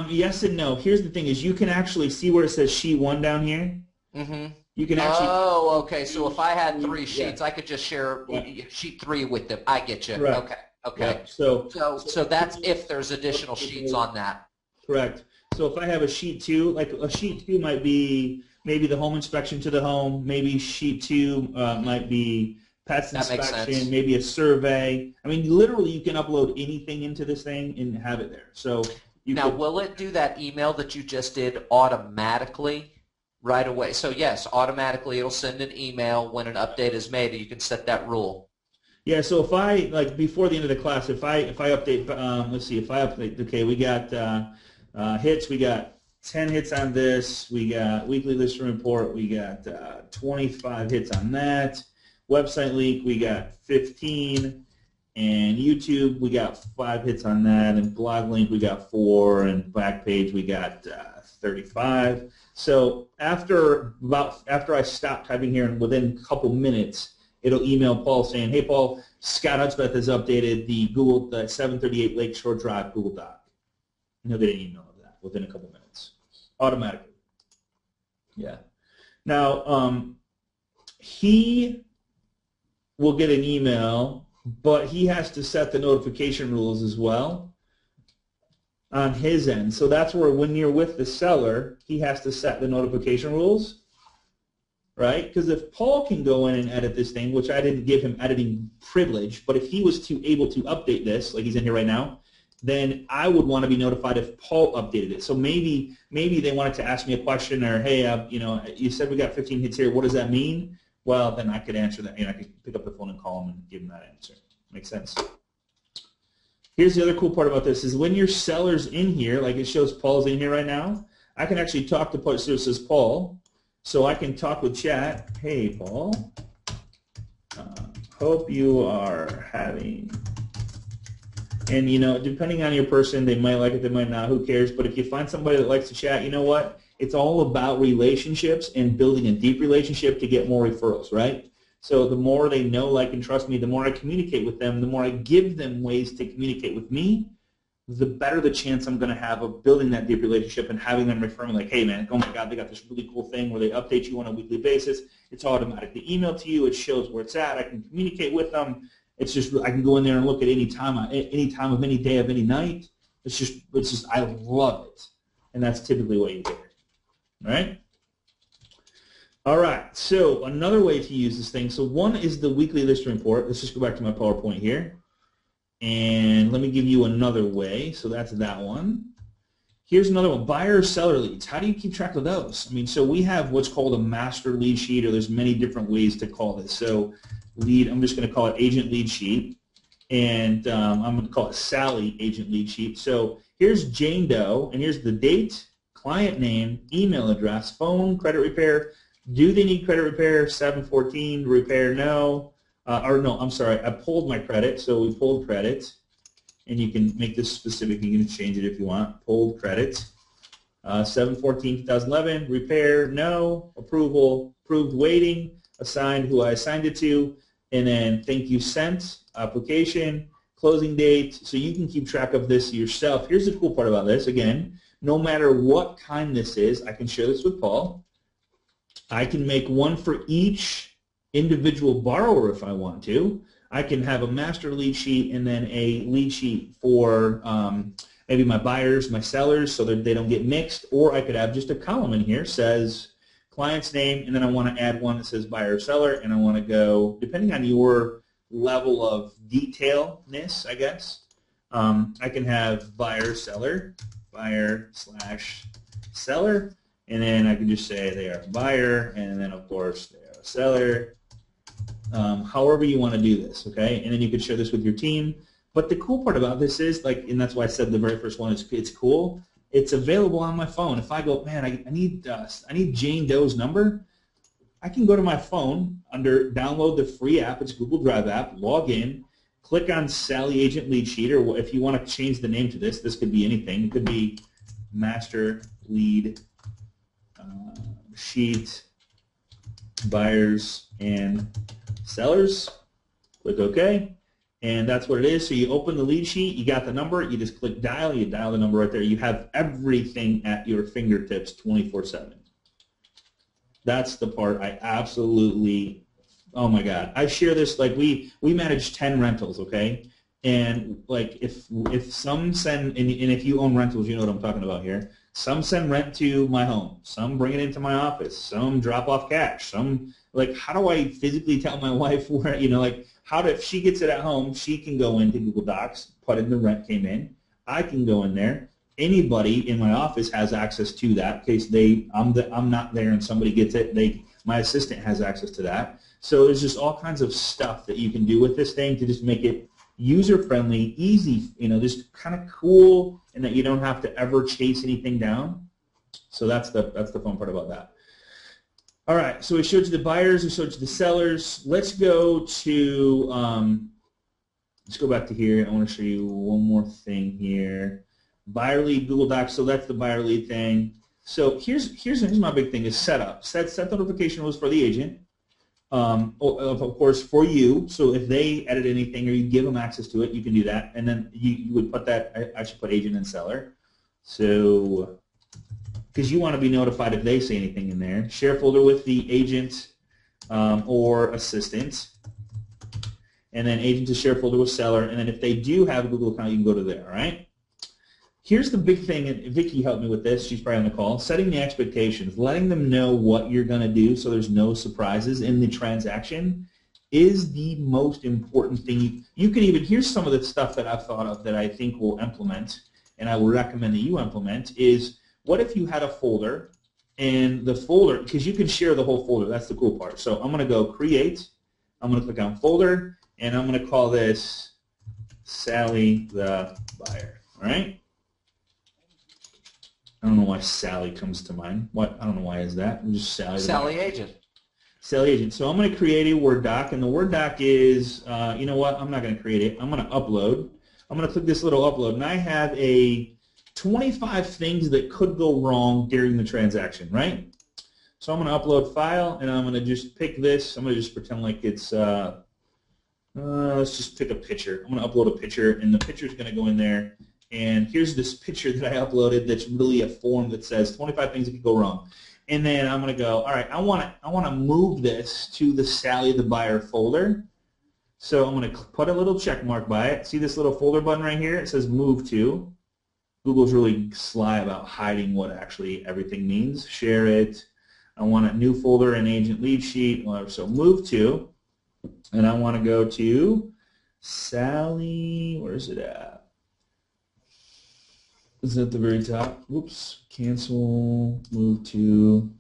yes and no. Here's the thing: is you can actually see where it says sheet 1 down here. Mm-hmm. You can actually. Oh, okay. So if I had 3 sheets, I could just share sheet 3 with them. I get you. Correct. Okay. Okay. Yep. So that's if there's additional sheets on that. Correct. So if I have a sheet 2, like a sheet 2 might be maybe the home inspection to the home. Maybe sheet 2 might be pest inspection. Maybe a survey. I mean, literally, you can upload anything into this thing and have it there. So will it do that email that you just did automatically right away? So yes, automatically it'll send an email when an update is made. You can set that rule. Yeah. So if I before the end of the class, if I update, let's see, if I update. Okay, we got hits. We got 10 hits on this. We got weekly listing report. We got 25 hits on that. Website link, we got 15. And YouTube, we got 5 hits on that. And blog link, we got 4. And back page, we got 35. So after I stop typing here, and within a couple minutes, it'll email Paul saying, "Hey, Paul, Scott Hudspeth has updated the 738 Lakeshore Drive Google Doc." And he'll get an email of that within a couple minutes, automatically. Yeah. Now, he will get an email, but he has to set the notification rules as well on his end. So that's where when you're with the seller, he has to set the notification rules, right? Because if Paul can go in and edit this thing, which I didn't give him editing privilege, but if he was able to update this, like he's in here right now, then I would want to be notified if Paul updated it. So maybe they wanted to ask me a question, or, "Hey, you said we got 15 hits here. What does that mean?" Well, then I could answer that. I could pick up the phone and call him and give him that answer. Makes sense. Here's the other cool part about this is when your seller's in here, like it shows Paul's in here right now, I can actually talk to Paul. So it says Paul, so I can talk with chat. "Hey, Paul, hope you are having..." And, depending on your person, they might like it, they might not. Who cares? But if you find somebody that likes to chat, you know what? It's all about relationships and building a deep relationship to get more referrals, right? So the more they know, like, and trust me, the more I communicate with them, the more I give them ways to communicate with me, the better the chance I'm going to have of building that deep relationship and having them refer me like, "Hey, man, oh, my God, they got this really cool thing where they update you on a weekly basis. It's automatically emailed to you. It shows where it's at. I can communicate with them. It's just I can go in there and look at any time of any day of any night. It's just I love it." And that's typically what you get. Right? All right, so another way to use this thing. So one is the weekly listing report. Let's just go back to my PowerPoint here. And let me give you another way. So that's that one. Here's another one, buyer or seller leads. How do you keep track of those? I mean, so we have what's called a master lead sheet, or there's many different ways to call this. So lead, I'm just going to call it agent lead sheet. and I'm going to call it Sally Agent Lead Sheet. So here's Jane Doe, and here's the date, client name, email address, phone, credit repair. Do they need credit repair? 714, repair no. Or no, I'm sorry, I pulled my credit, so we pulled credit. And you can make this specific, you can change it if you want. Pulled credit. 7/14/2011, repair, no, approval, approved, waiting, assigned who I assigned it to, and then thank you sent, application, closing date, so you can keep track of this yourself. Here's the cool part about this, again, no matter what kind this is, I can share this with Paul. I can make one for each individual borrower if I want to. I can have a master lead sheet and then a lead sheet for maybe my buyers, my sellers, so that they don't get mixed. Or I could have just a column in here says client's name, and then I want to add one that says buyer or seller, and I want to go, depending on your level of detailness, I guess, I can have buyer, seller, buyer/seller, and then I can just say they are a buyer, and then of course they are a seller. However you want to do this, okay? And then you could share this with your team. But the cool part about this is, like, and that's why I said the very first one is it's cool. It's available on my phone. If I go, man, I need Jane Doe's number, I can go to my phone under download the free app. It's Google Drive app. Log in, click on Sally Agent Lead Sheet, or if you want to change the name to this, this could be anything. It could be Master Lead Sheet Buyers and Sellers. Click OK, and that's what it is. So you open the lead sheet, you got the number, you just click dial, you dial the number right there. You have everything at your fingertips 24/7. That's the part I absolutely, oh my God. I share this, like we manage 10 rentals, okay? And like if some send, and if you own rentals, you know what I'm talking about here. Some send rent to my home, some bring it into my office, some drop off cash, some, like, how do I physically tell my wife where, you know, like, how do, if she gets it at home, she can go into Google Docs, put in the rent came in, I can go in there. Anybody in my office has access to that in case I'm not there and somebody gets it. My assistant has access to that. So there's just all kinds of stuff that you can do with this thing to just make it user-friendly, easy, you know, just kind of cool, and that you don't have to ever chase anything down. So that's the fun part about that. All right, so we showed you the buyers, we showed you the sellers. Let's go to let's go back to here. I want to show you one more thing here. Buyer lead, Google Docs. So that's the buyer lead thing. So here's my big thing is setup. Set notification rules for the agent. Of course, for you, so if they edit anything or you give them access to it, you can do that. And then you would put that, I should put agent and seller. So, because you want to be notified if they say anything in there. Share folder with the agent or assistant. And then agent to share folder with seller. And then if they do have a Google account, you can go to there, all right? Here's the big thing, and Vicki helped me with this, she's probably on the call, setting the expectations, letting them know what you're going to do so there's no surprises in the transaction is the most important thing. You can even, here's some of the stuff that I've thought of that I think will implement, and I would recommend that you implement, is what if you had a folder, and the folder, because you can share the whole folder, that's the cool part. So I'm going to go create, I'm going to click on folder, and I'm going to call this Sally the Buyer, all right? I don't know why Sally comes to mind. What? I don't know why is that. I'm just Sally. Sally Agent. Sally Agent. So I'm going to create a Word doc, and the Word doc is, you know what? I'm not going to create it. I'm going to upload. I'm going to click this little upload, and I have a 25 things that could go wrong during the transaction, right? So I'm going to upload file, and I'm going to just pick this. I'm going to just pretend like it's, let's just pick a picture. I'm going to upload a picture, and the picture is going to go in there. And here's this picture that I uploaded that's really a form that says 25 things that could go wrong. And then I'm going to go, all right, I want to move this to the Sally the Buyer folder. So I'm going to put a little check mark by it. See this little folder button right here? It says move to. Google's really sly about hiding what actually everything means. Share it. I want a new folder and agent lead sheet. So move to. And I want to go to Sally, where's it at? Is it at the very top? Whoops. Cancel. Move to.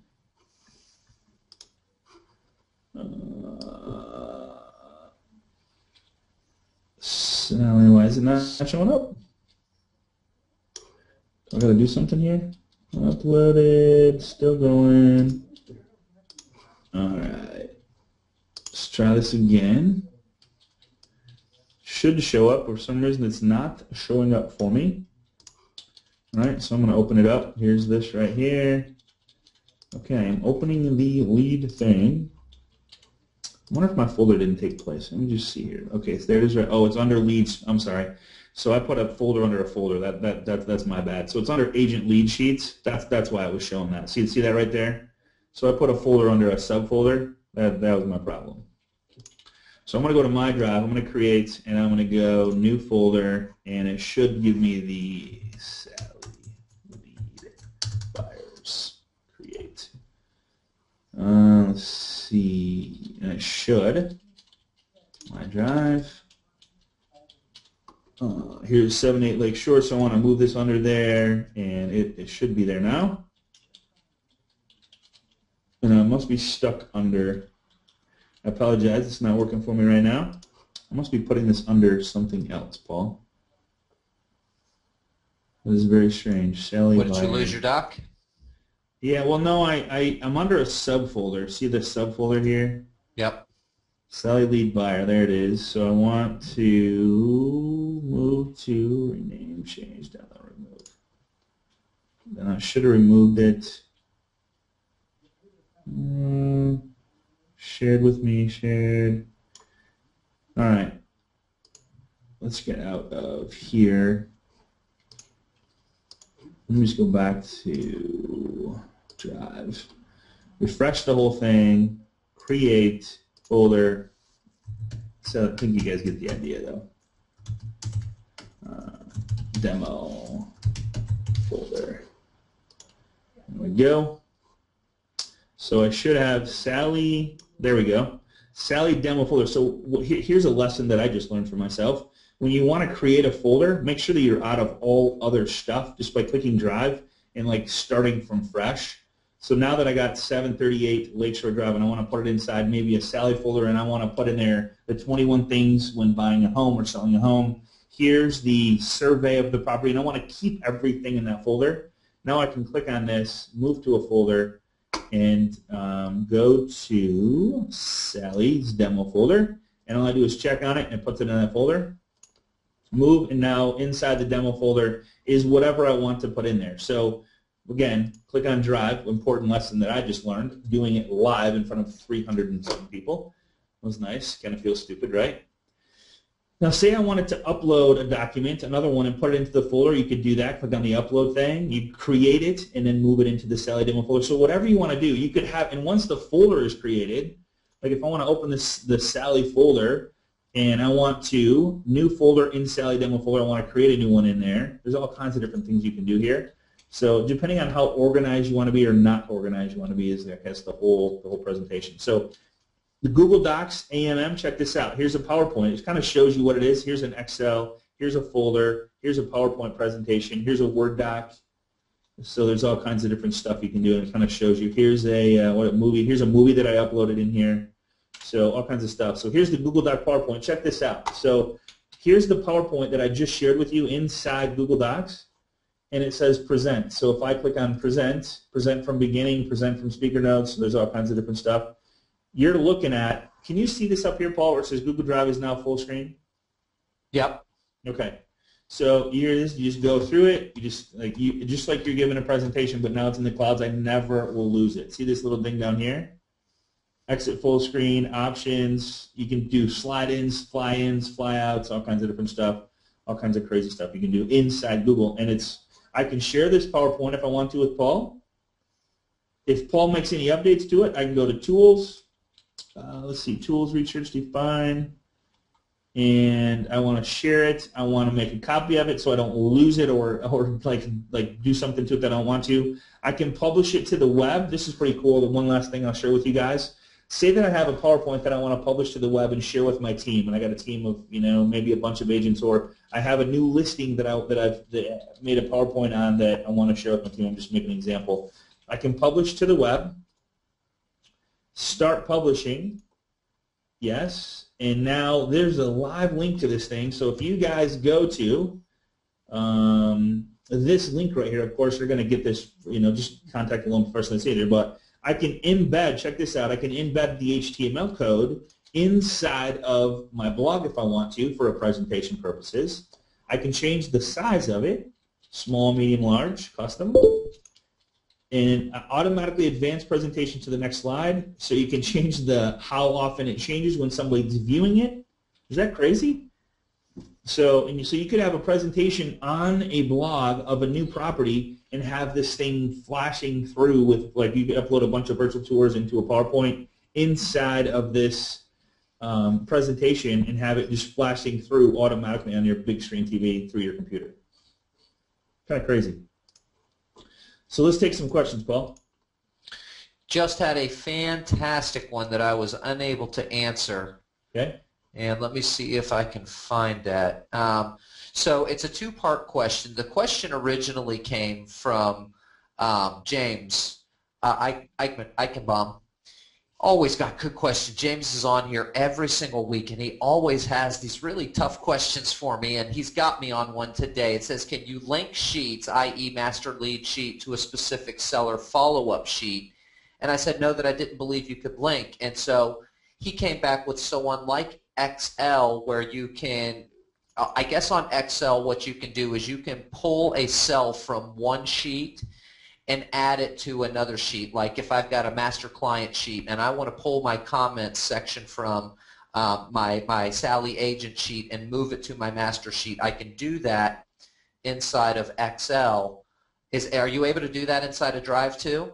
Sally, why is it not showing up? I gotta do something here. Uploaded, still going. Alright. Let's try this again. Should show up. For some reason it's not showing up for me. Alright, so I'm going to open it up. Here's this right here. Okay, I'm opening the lead thing. I wonder if my folder didn't take place. Let me just see here. Okay, so there it is. Right. Oh, it's under leads. I'm sorry. So I put a folder under a folder. That's my bad. So it's under agent lead sheets. That's why I was showing that. See that right there? So I put a folder under a subfolder. That was my problem. So I'm going to go to my drive. I'm going to create, and I'm going to go new folder, and it should give me the Sally lead buyers create. Let's see, and it should. My drive. Here's 78 Lake Shore, so I want to move this under there, and it should be there now. And I must be stuck under. I apologize, it's not working for me right now. I must be putting this under something else, Paul. This is very strange. Sally. What, did you lose your doc? Yeah, well, no, I'm under a subfolder. See the subfolder here? Yep. Sally lead buyer, there it is. So I want to move to rename, change, download, remove. Then I should have removed it. Shared with me, shared. All right. Let's get out of here. Let me just go back to Drive. Refresh the whole thing. Create folder. So I think you guys get the idea, though. Demo folder. There we go. So I should have Sally. There we go. Sally demo folder. So here's a lesson that I just learned for myself. When you want to create a folder, make sure that you're out of all other stuff just by clicking Drive and like starting from fresh. So now that I got 738 Lakeshore Drive and I want to put it inside maybe a Sally folder and I want to put in there the 21 things when buying a home or selling a home. Here's the survey of the property and I want to keep everything in that folder. Now I can click on this, move to a folder, and go to Sally's demo folder. And all I do is check on it and it puts it in that folder. Move, and now inside the demo folder is whatever I want to put in there. So again, click on Drive, important lesson that I just learned, doing it live in front of 300 and some people. Was nice, kind of feels stupid, right? Now say I wanted to upload a document, another one, and put it into the folder, you could do that, click on the upload thing, you create it, and then move it into the Sally demo folder. So whatever you want to do, you could have, and once the folder is created, like if I want to open the Sally folder, and I want to, new folder in Sally demo folder, I want to create a new one in there. There's all kinds of different things you can do here. So depending on how organized you want to be or not organized you want to be is, I guess, the whole presentation. So the Google Docs AMM, check this out. Here's a PowerPoint. It kind of shows you what it is. Here's an Excel. Here's a folder. Here's a PowerPoint presentation. Here's a Word doc. So there's all kinds of different stuff you can do, and it kind of shows you. Here's a movie. Here's a movie that I uploaded in here. So all kinds of stuff. So here's the Google Doc PowerPoint. Check this out. So here's the PowerPoint that I just shared with you inside Google Docs, and it says present. So if I click on present, present from beginning, present from speaker notes, there's all kinds of different stuff. You're looking at, can you see this up here, Paul, where it says Google Drive is now full screen? Yep. Okay. So here it is. You just go through it. Just like you're giving a presentation, but now it's in the clouds. I never will lose it. See this little thing down here? Exit full screen, options. You can do slide-ins, fly-ins, fly-outs, all kinds of different stuff, all kinds of crazy stuff you can do inside Google. And I can share this PowerPoint if I want to with Paul. If Paul makes any updates to it, I can go to Tools. Let's see, Tools, Research, Define. And I want to share it. I want to make a copy of it so I don't lose it or like do something to it that I don't want to. I can publish it to the web. This is pretty cool. The one last thing I'll share with you guys. Say that I have a PowerPoint that I want to publish to the web and share with my team, and I got a team of maybe a bunch of agents, or I have a new listing that I've made a PowerPoint on that I want to share with my team. I'm just making an example. I can publish to the web, start publishing, Yes. And now there's a live link to this thing. So if you guys go to this link right here, of course, you're going to get this, just contact the loan professional that's here. But I can embed, check this out, I can embed the HTML code inside of my blog if I want to for a presentation purposes. I can change the size of it, small, medium, large, custom, and automatically advance presentation to the next slide, so you can change how often it changes when somebody's viewing it. Is that crazy? So you could have a presentation on a blog of a new property and have this thing flashing through with, like, you could upload a bunch of virtual tours into a PowerPoint inside of this presentation and have it just flashing through automatically on your big screen TV through your computer. Kind of crazy. So let's take some questions, Paul. Just had a fantastic one that I was unable to answer. Okay. And let me see if I can find that. So it's a two-part question. The question originally came from James Eichenbaum. Always got good questions. James is on here every single week, and he always has these really tough questions for me, and he's got me on one today. It says, can you link sheets, i.e. master lead sheet, to a specific seller follow-up sheet? And I said, no, that I didn't believe you could link. And so he came back with, so unlike Excel, where you can, I guess on Excel what you can do is you can pull a cell from one sheet and add it to another sheet. Like if I've got a master client sheet and I want to pull my comments section from my Sally agent sheet and move it to my master sheet, I can do that inside of Excel. Are you able to do that inside of Drive too?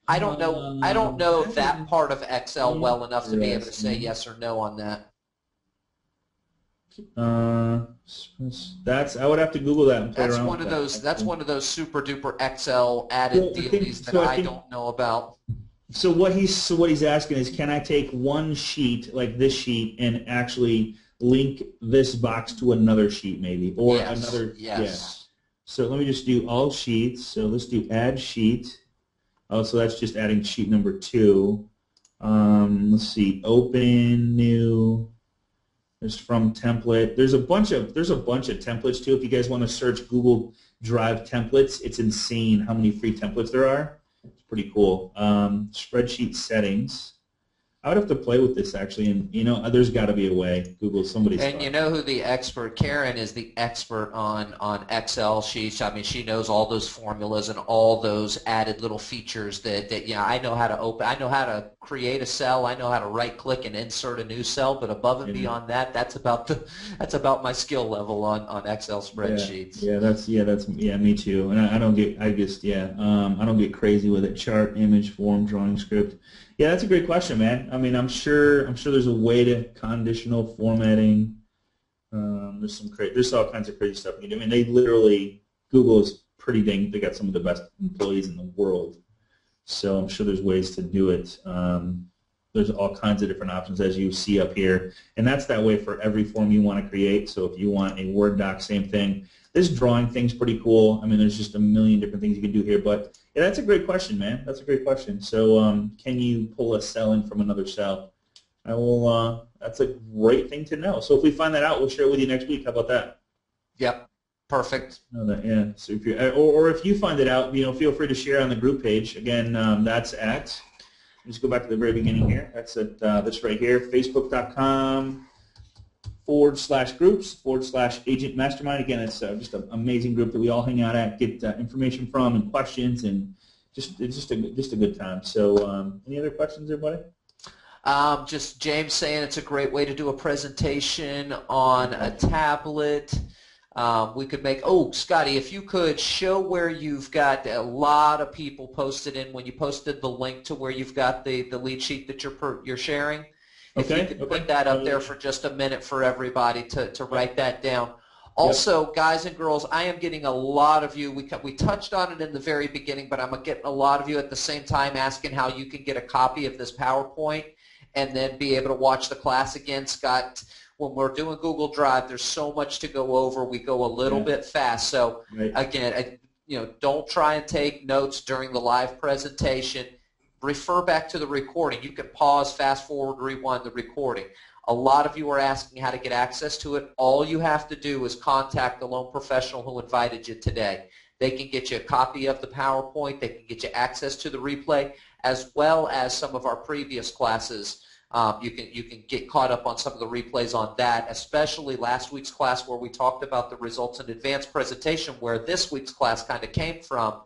I don't know that part of Excel well enough to be able to say yes or no on that. I would have to Google that and play around with that. That's one of those super duper Excel added dealies that I don't know about. So what he's asking is, can I take one sheet like this sheet and actually link this box to another sheet maybe, or another? Yes. Yeah. So let me just do all sheets. So let's do add sheet. Oh, so that's just adding sheet number 2. Let's see, open new. There's from template. There's a bunch of templates too. If you guys want to search Google Drive templates, it's insane how many free templates there are. It's pretty cool. Spreadsheet settings. I would have to play with this actually, and there's got to be a way. Google somebody's. And you know who the expert? Karen is the expert on Excel sheets. I mean, she knows all those formulas and all those added little features that I know how to open. I know how to create a cell. I know how to right click and insert a new cell. But above and beyond that, that's about my skill level on Excel spreadsheets. Yeah, me too. And I don't get crazy with it. Chart, image, form, drawing, script. Yeah, that's a great question, man. I mean, I'm sure there's a way to conditional formatting. There's all kinds of crazy stuff you can do. I mean, they literally, Google is pretty dang. They got some of the best employees in the world, so I'm sure there's ways to do it. There's all kinds of different options as you see up here, and that's that way for every form you want to create. So if you want a Word doc, same thing. This drawing thing's pretty cool. I mean, there's just a million different things you can do here, but yeah, that's a great question, man. That's a great question. So can you pull a cell in from another cell? I will. That's a great thing to know. So if we find that out, we'll share it with you next week. How about that? Yep. Perfect. Yeah. So if you or if you find it out, feel free to share on the group page. Again, that's at. Let's go back to the very beginning here. That's at this right here, Facebook.com/groups/Agent Mastermind. Again, it's just an amazing group that we all hang out at, get information from, and questions, and it's just a good time. So, any other questions, everybody? Just James saying it's a great way to do a presentation on a tablet. We could make, Scotty, if you could show where you've got a lot of people posted in when you posted the link to where you've got the lead sheet that you're sharing. If you could put that up there for just a minute for everybody to write that down. Also, guys and girls, I am getting a lot of you. We touched on it in the very beginning, but I'm getting a lot of you at the same time asking how you can get a copy of this PowerPoint and then be able to watch the class again. Scott, when we're doing Google Drive, there's so much to go over. We go a little bit fast. So, again, don't try and take notes during the live presentation. refer back to the recording. You can pause, fast forward, rewind the recording. A lot of you are asking how to get access to it. All you have to do is contact the loan professional who invited you today. They can get you a copy of the PowerPoint. They can get you access to the replay, as well as some of our previous classes. You can get caught up on some of the replays on that, especially last week's class where we talked about the results in advanced presentation, where this week's class kind of came from.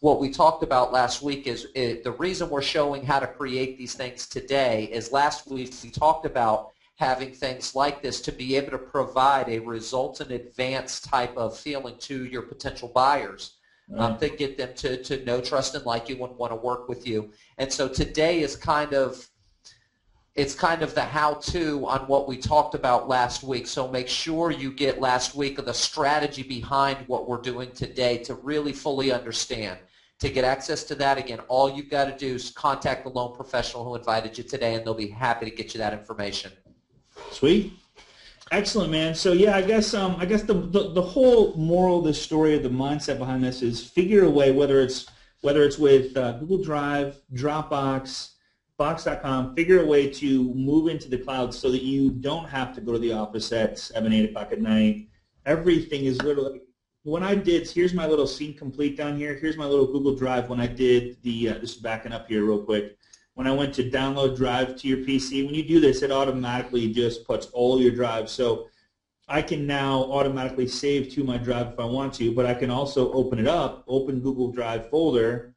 What we talked about last week is the reason we're showing how to create these things today is last week we talked about having things like this to be able to provide a results in advance type of feeling to your potential buyers. To get them to know, trust, and like you and want to work with you. And so today is kind of the how-to on what we talked about last week. So make sure you get last week of the strategy behind what we're doing today to really fully understand. To get access to that, again, all you've got to do is contact the loan professional who invited you today, and they'll be happy to get you that information. Sweet. Excellent, man. So yeah, I guess the whole moral of the story, of the mindset behind this is figure a way, whether it's with Google Drive, Dropbox, Box.com, figure a way to move into the cloud so that you don't have to go to the office at 7, 8 o'clock at night. Everything is literally, when I did, here's my little scene complete down here. Here's my little Google Drive when I did the, just backing up here real quick. When I went to download Drive to your PC, when you do this, it automatically just puts all your drives. So I can now automatically save to my drive if I want to, but I can also open it up, open Google Drive folder,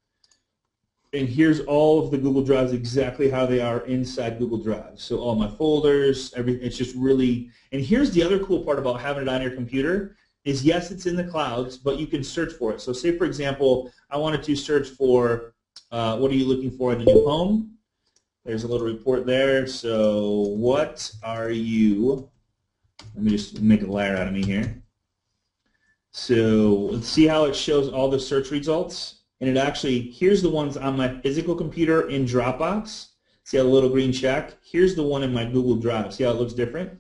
and here's all of the Google Drives exactly how they are inside Google Drive. So all my folders, everything, it's just really, and here's the other cool part about having it on your computer is, yes, it's in the clouds, but you can search for it. So say, for example, I wanted to search for, what are you looking for in a new home? There's a little report there. So what are you, let me just make a liar out of me here. So let's see how it shows all the search results. And it actually, here's the ones on my physical computer in Dropbox. See how the little green check? Here's the one in my Google Drive. See how it looks different?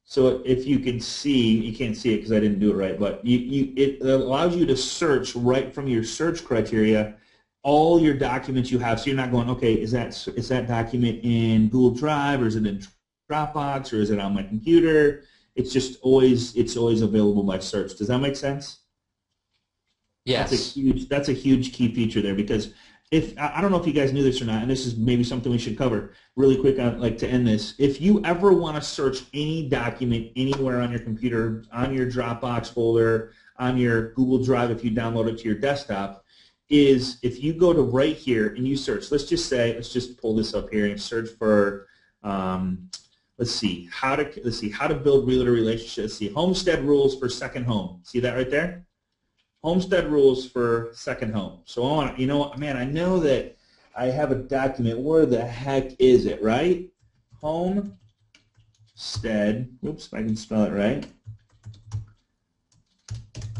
So if you can see, you can't see it because I didn't do it right, but it allows you to search right from your search criteria all your documents you have. So you're not going, okay, is that document in Google Drive, or is it in Dropbox, or is it on my computer? It's just always available by search. Does that make sense? Yes. That's a huge key feature there, because if I don't know if you guys knew this or not, and this is maybe something we should cover really quick on, like, to end this. If you ever want to search any document anywhere on your computer, on your Dropbox folder, on your Google Drive, if you download it to your desktop, is if you go to right here and you search, let's just pull this up here and search for, let's see how to build realtor relationships. Let's see, homestead rules for second home. See that right there? Homestead rules for second home. So I want to, you know what, man, I know that I have a document. Where the heck is it, right? Homestead, oops, if I can spell it right,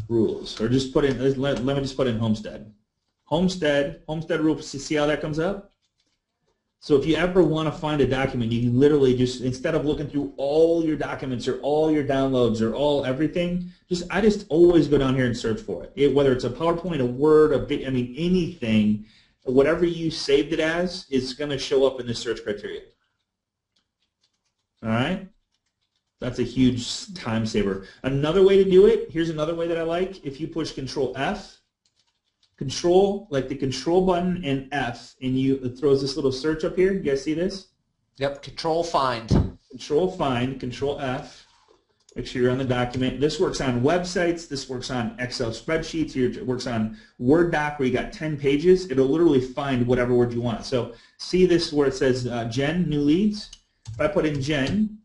rules. Or just put in, let me just put in homestead. Homestead rules, see how that comes up? So if you ever want to find a document, you literally just, instead of looking through all your documents or all your downloads or everything, I just always go down here and search for it. Whether it's a PowerPoint, a Word, anything, whatever you saved it as is going to show up in the search criteria. All right? That's a huge time saver. Another way to do it, here's another way that I like. If you push Control F, like the control button and F, and it throws this little search up here. You guys see this? Yep, Control Find. Control Find, Control F. Make sure you're on the document. This works on websites. This works on Excel spreadsheets. It works on Word doc where you got 10 pages. It'll literally find whatever word you want. So see this where it says Jen, new leads? If I put in Jen,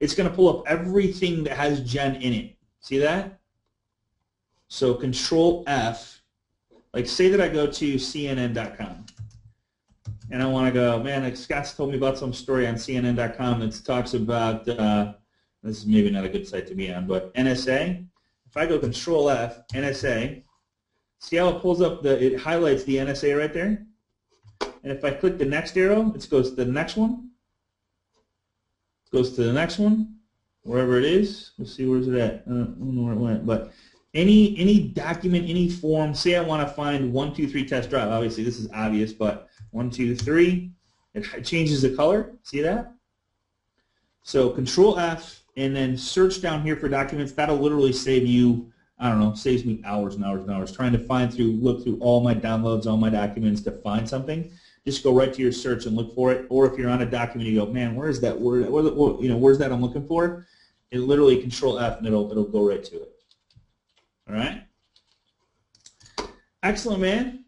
it's going to pull up everything that has Jen in it. See that? So Control F, like say that I go to CNN.com and I want to go, man, like Scott's told me about some story on CNN.com that talks about, this is maybe not a good site to be on, but NSA. If I go Control F, NSA, see how it pulls up, it highlights the NSA right there? And if I click the next arrow, it goes to the next one. It goes to the next one, wherever it is. Let's see, where's it at? I don't know where it went, but any document, any form. Say I want to find 123 test drive. Obviously, this is obvious, but 123. It changes the color. See that? So Control F and then search down here for documents. That'll literally save you, I don't know, saves me hours and hours and hours trying to look through all my downloads, all my documents to find something. Just go right to your search and look for it. Or if you're on a document, you go, man, where is that word? Where's that I'm looking for? It literally Control F and it'll go right to it. All right. Excellent, man.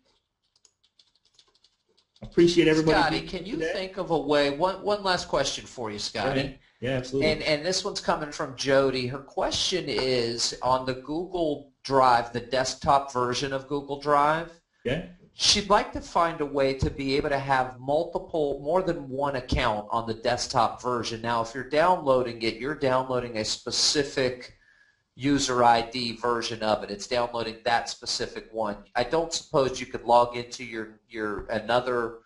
Appreciate everybody. Scotty, can you think of a way? One last question for you, Scotty. Yeah, absolutely. And this one's coming from Jody. Her question is on the Google Drive, the desktop version of Google Drive. Okay. She'd like to find a way to be able to have more than one account on the desktop version. Now, if you're downloading it, you're downloading a specific user ID version of it. It's downloading that specific one. I don't suppose you could log into your another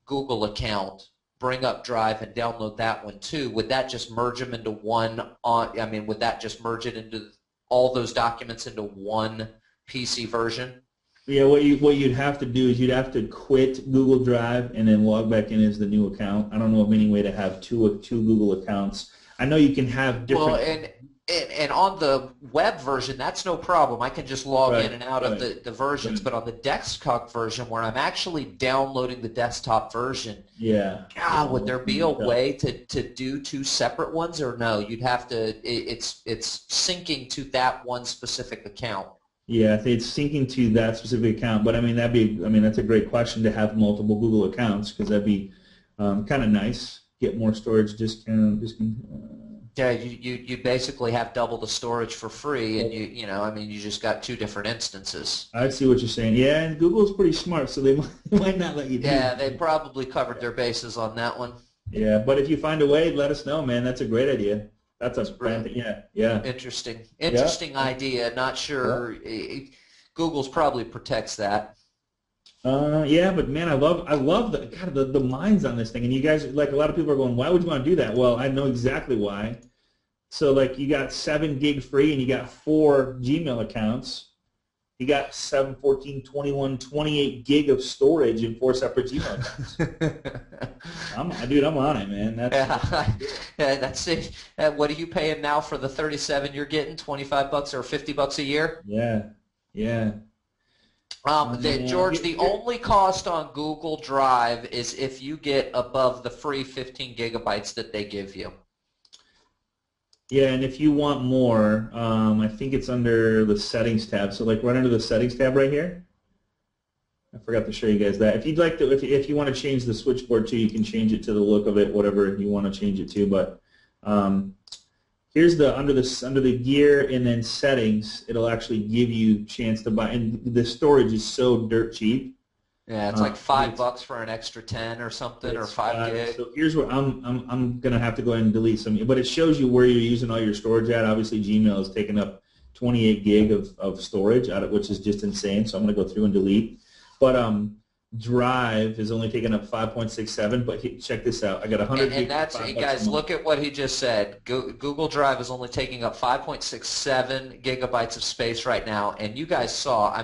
Google account, bring up Drive, and download that one too. Would that just merge them into one? Would that just merge it into all those documents into one PC version? Yeah, what you'd have to do is you'd have to quit Google Drive and then log back in as the new account. I don't know of any way to have two Google accounts. I know you can have different. Well, and on the web version, that's no problem. I can just log in and out of the versions. But on the desktop version, where I'm actually downloading the desktop version, God, would there be a way to do two separate ones, or no? You'd have to. It's syncing to that one specific account. Yeah, it's syncing to that specific account. But that's a great question to have multiple Google accounts, because that'd be kind of nice. Get more storage discount. Yeah, you basically have double the storage for free, and you just got two different instances. I see what you're saying. Yeah, and Google's pretty smart, so they might not let you do Yeah, they probably covered their bases on that one. Yeah, but if you find a way, let us know, man. That's a great idea. That's a brand. Yeah. Interesting idea. Not sure. Yeah. Google's probably protects that. Yeah, but man, I love the minds on this thing. And you guys, like, a lot of people are going, why would you want to do that? Well, I know exactly why. So, like, you got 7 gig free, and you got 4 Gmail accounts. You got 7, 14, 21, 28 gig of storage in 4 separate Gmail accounts. I'm on it, man. That's it. What are you paying now for the 37 you're getting? $25 or $50 a year? Yeah. George, the only cost on Google Drive is if you get above the free 15 gigabytes that they give you. Yeah, and if you want more, I think it's under the settings tab. So, like, right under the settings tab right here. I forgot to show you guys that. If you'd like to, if you want to change the switchboard too, you can change it to the look of it, whatever you want to change it to. But here's under the gear and then settings, it'll actually give you a chance to buy. And the storage is so dirt cheap. Yeah, it's like $5 for an extra 10 or something, or 5 gig. So here's where I'm gonna have to go ahead and delete some, but it shows you where you're using all your storage at. Obviously, Gmail is taking up 28 gig of storage, which is just insane. So I'm gonna go through and delete. But Drive is only taking up 5.67. But check this out, I got 100 gig. And that's, guys, look at what he just said. Google Drive is only taking up 5.67 gigabytes of space right now, and you guys saw.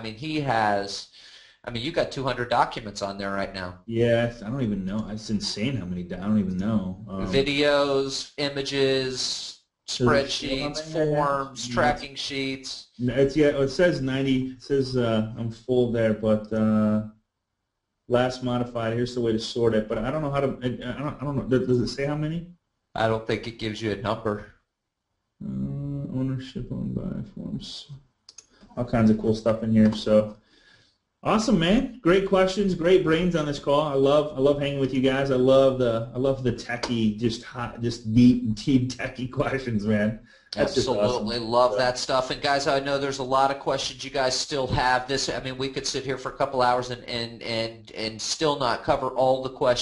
You got 200 documents on there right now. Yeah, I don't even know. It's insane how many. I don't even know. Videos, images, spreadsheets, forms, tracking sheets. It says 90. It says I'm full there, but last modified. Here's the way to sort it, but I don't know how to. I don't know. Does it say how many? I don't think it gives you a number. Ownership, owned by, forms, all kinds of cool stuff in here. So. Awesome, man! Great questions, great brains on this call. I love hanging with you guys. I love the techie, just deep techie questions, man. That's Absolutely awesome. Love that stuff. And guys, I know there's a lot of questions you guys still have. We could sit here for a couple hours and still not cover all the questions.